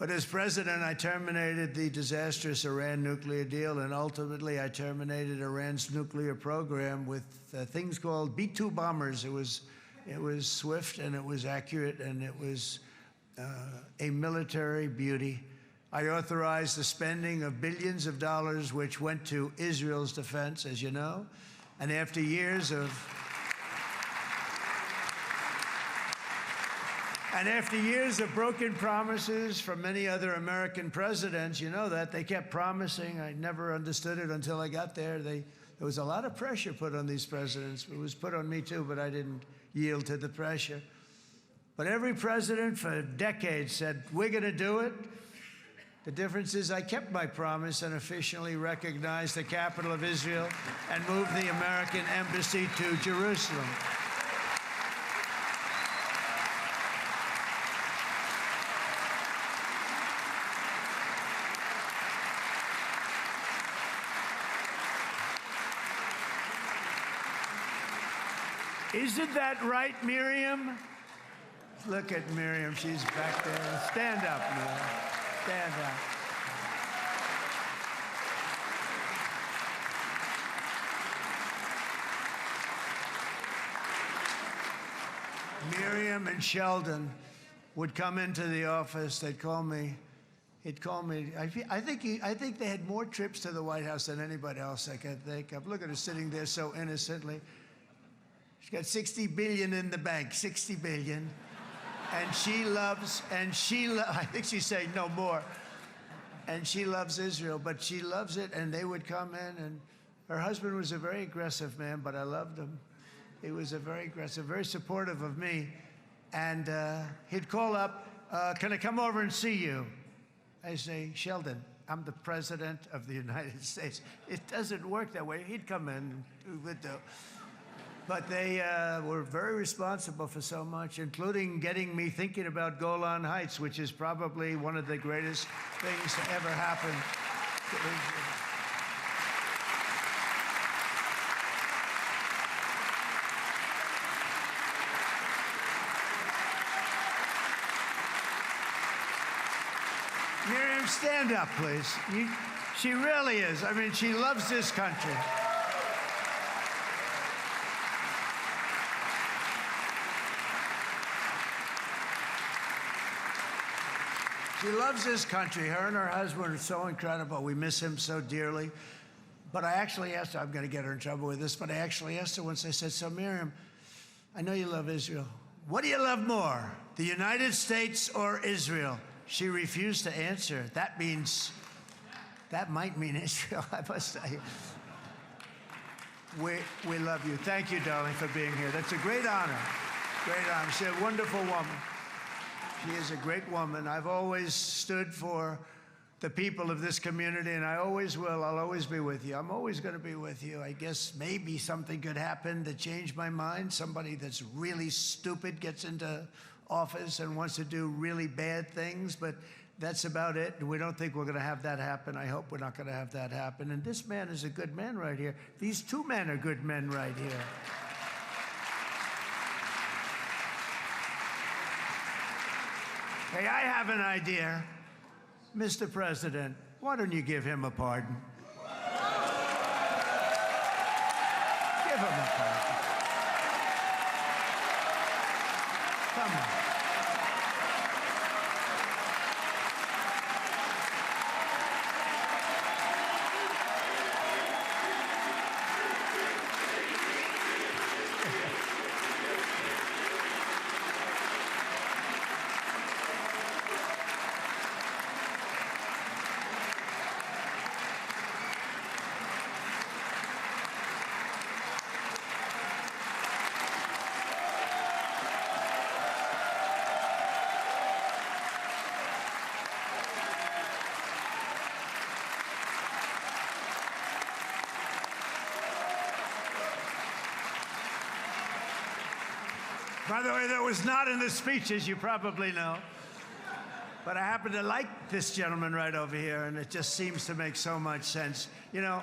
But as president, I terminated the disastrous Iran nuclear deal, and ultimately I terminated Iran's nuclear program with things called B-2 bombers. It was swift, and it was accurate, and it was a military beauty. I authorized the spending of billions of dollars, which went to Israel's defense, as you know. And after years of broken promises from many other American presidents, you know that, they kept promising. I never understood it until I got there. There was a lot of pressure put on these presidents. It was put on me too, but I didn't yield to the pressure. But every president for decades said, we're going to do it. The difference is I kept my promise and officially recognized the capital of Israel and moved the American embassy to Jerusalem. Isn't that right, Miriam? Look at Miriam. She's back there. Stand up, Miriam. Stand up. Miriam and Sheldon would come into the office. They'd call me. He'd call me. I think they had more trips to the White House than anybody else I can think of. Look at her sitting there so innocently. She's got $60 billion in the bank, $60 billion. And I think she's saying no more. And she loves Israel, but she loves it, and they would come in, and her husband was a very aggressive man, but I loved him. He was a very aggressive, very supportive of me. And he'd call up, can I come over and see you? I say, Sheldon, I'm the president of the United States. It doesn't work that way. He'd come in, we would do. But they were very responsible for so much, including getting me thinking about Golan Heights, which is probably one of the greatest things to ever happen to Israel. Miriam, stand up, please. She really is. I mean, she loves this country. She loves this country. Her and her husband are so incredible. We miss him so dearly. But I actually asked her, I'm going to get her in trouble with this, but I actually asked her once, I said, so Miriam, I know you love Israel. What do you love more, the United States or Israel? She refused to answer. That might mean Israel, I must say. We love you. Thank you, darling, for being here. That's a great honor. Great honor. She's a wonderful woman. She is a great woman. I've always stood for the people of this community, and I always will. I'll always be with you. I'm always going to be with you. I guess maybe something could happen to change my mind. Somebody that's really stupid gets into office and wants to do really bad things, but that's about it. And we don't think we're going to have that happen. I hope we're not going to have that happen. And this man is a good man right here. These two men are good men right here. Hey, I have an idea. Mr. President, why don't you give him a pardon? Give him a pardon. Come on. By the way, that was not in the speech, as you probably know. But I happen to like this gentleman right over here, and it just seems to make so much sense. You know,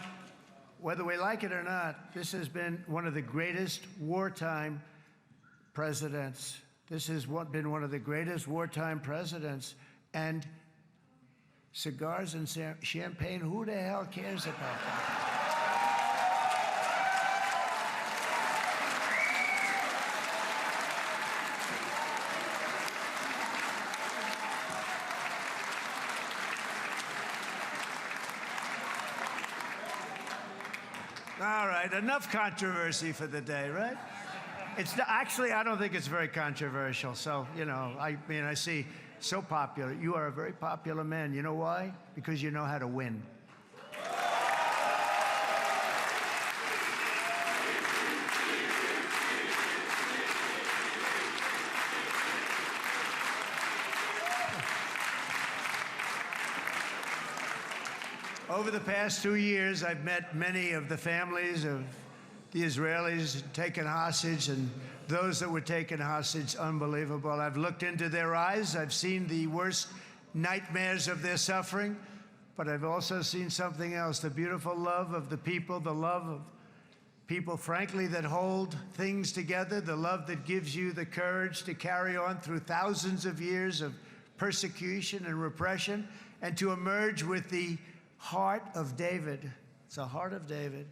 whether we like it or not, this has been one of the greatest wartime presidents. This has been one of the greatest wartime presidents. And Cigars and champagne, who the hell cares about that? All right, enough controversy for the day, right? Actually, I don't think it's very controversial. So, you know, I mean, I see so popular. You are a very popular man. You know why? Because you know how to win. Over the past 2 years, I've met many of the families of the Israelis taken hostage and those that were taken hostage. Unbelievable. I've looked into their eyes. I've seen the worst nightmares of their suffering, but I've also seen something else, the beautiful love of the people, the love of people, frankly, that hold things together, the love that gives you the courage to carry on through thousands of years of persecution and repression and to emerge with the heart of David. It's the heart of David.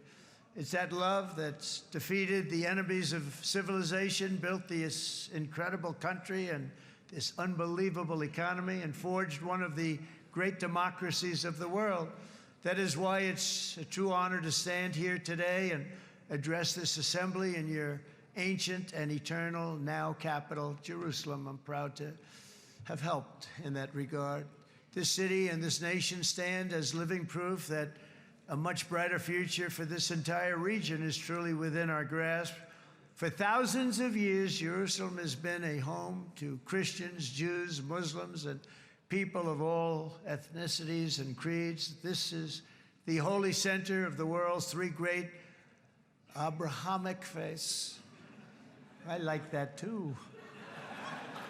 It's that love that's defeated the enemies of civilization, built this incredible country and this unbelievable economy, and forged one of the great democracies of the world. That is why it's a true honor to stand here today and address this assembly in your ancient and eternal now capital, Jerusalem. I'm proud to have helped in that regard. This city and this nation stand as living proof that a much brighter future for this entire region is truly within our grasp. For thousands of years, Jerusalem has been a home to Christians, Jews, Muslims, and people of all ethnicities and creeds. This is the holy center of the world's three great Abrahamic faiths. I like that too.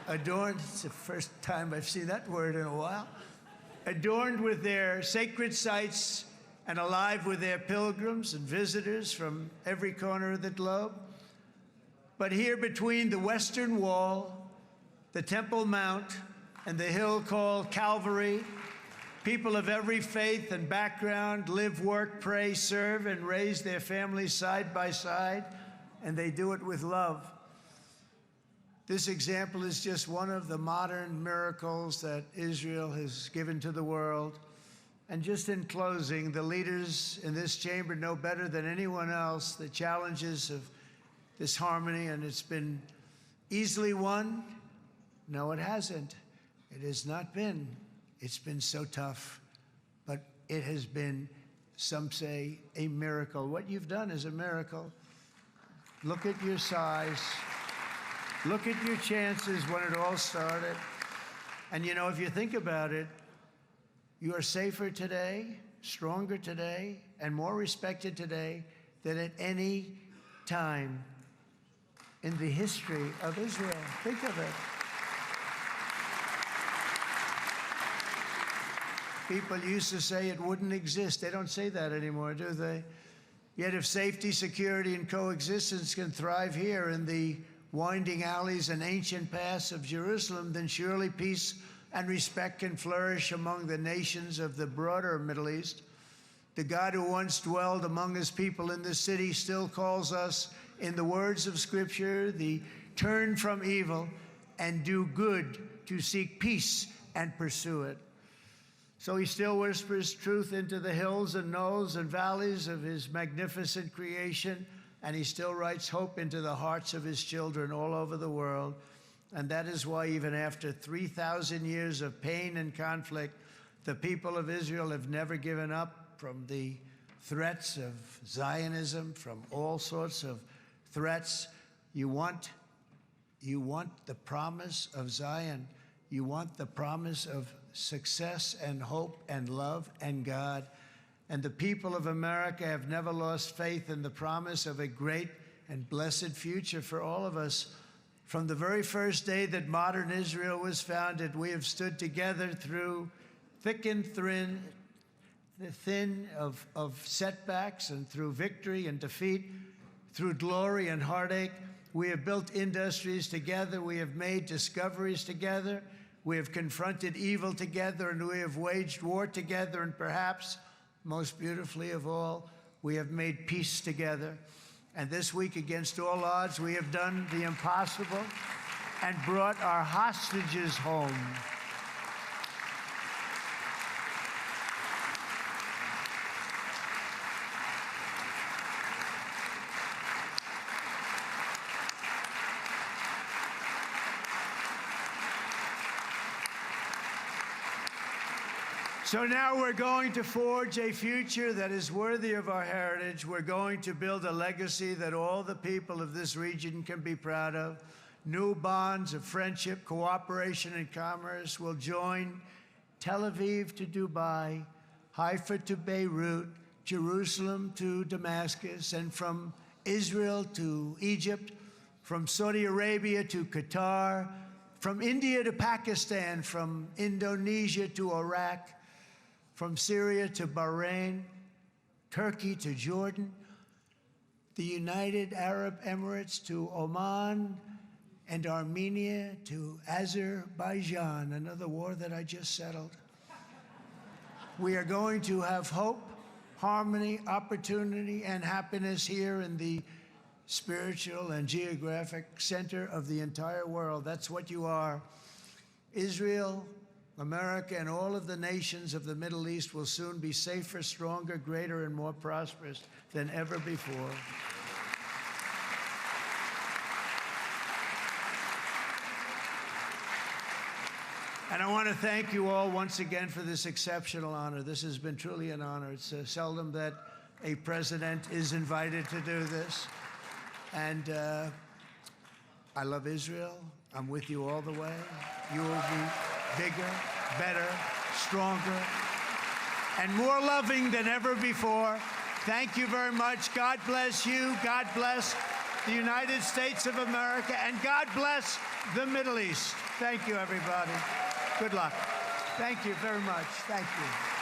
Adorned, it's the first time I've seen that word in a while. Adorned with their sacred sites and alive with their pilgrims and visitors from every corner of the globe. But here between the Western Wall, the Temple Mount, and the hill called Calvary, people of every faith and background live, work, pray, serve, and raise their families side by side, and they do it with love. This example is just one of the modern miracles that Israel has given to the world. And just in closing, the leaders in this chamber know better than anyone else the challenges of this harmony, and it's been easily won. No, it hasn't. It has not been. It's been so tough, but it has been, some say, a miracle. What you've done is a miracle. Look at your size. Look at your chances when it all started. And you know, if you think about it, you are safer today, stronger today, and more respected today than at any time in the history of Israel. Think of it. People used to say it wouldn't exist. They don't say that anymore, do they? Yet if safety, security, and coexistence can thrive here in the winding alleys and ancient paths of Jerusalem, then surely peace and respect can flourish among the nations of the broader Middle East. The God who once dwelled among his people in this city still calls us, in the words of Scripture, the turn from evil and do good, to seek peace and pursue it. So he still whispers truth into the hills and knolls and valleys of his magnificent creation, and he still writes hope into the hearts of his children all over the world. And that is why even after 3,000 years of pain and conflict, the people of Israel have never given up from the threats of Zionism, from all sorts of threats. You want the promise of Zion. You want the promise of success and hope and love and God. And the people of America have never lost faith in the promise of a great and blessed future for all of us. From the very first day that modern Israel was founded, we have stood together through thick and thin of setbacks, and through victory and defeat, through glory and heartache. We have built industries together. We have made discoveries together. We have confronted evil together, and we have waged war together, and perhaps, most beautifully of all, we have made peace together. And this week, against all odds, we have done the impossible and brought our hostages home. So now we're going to forge a future that is worthy of our heritage. We're going to build a legacy that all the people of this region can be proud of. New bonds of friendship, cooperation, and commerce will join Tel Aviv to Dubai, Haifa to Beirut, Jerusalem to Damascus, and from Israel to Egypt, from Saudi Arabia to Qatar, from India to Pakistan, from Indonesia to Iraq, from Syria to Bahrain, Turkey to Jordan, the United Arab Emirates to Oman, and Armenia to Azerbaijan, another war that I just settled. We are going to have hope, harmony, opportunity, and happiness here in the spiritual and geographic center of the entire world. That's what you are. Israel, America, and all of the nations of the Middle East will soon be safer, stronger, greater, and more prosperous than ever before. And I want to thank you all once again for this exceptional honor. This has been truly an honor. It's seldom that a president is invited to do this. And I love Israel. I'm with you all the way. You will be bigger, better, stronger, and more loving than ever before. Thank you very much. God bless you. God bless the United States of America. And God bless the Middle East. Thank you, everybody. Good luck. Thank you very much. Thank you.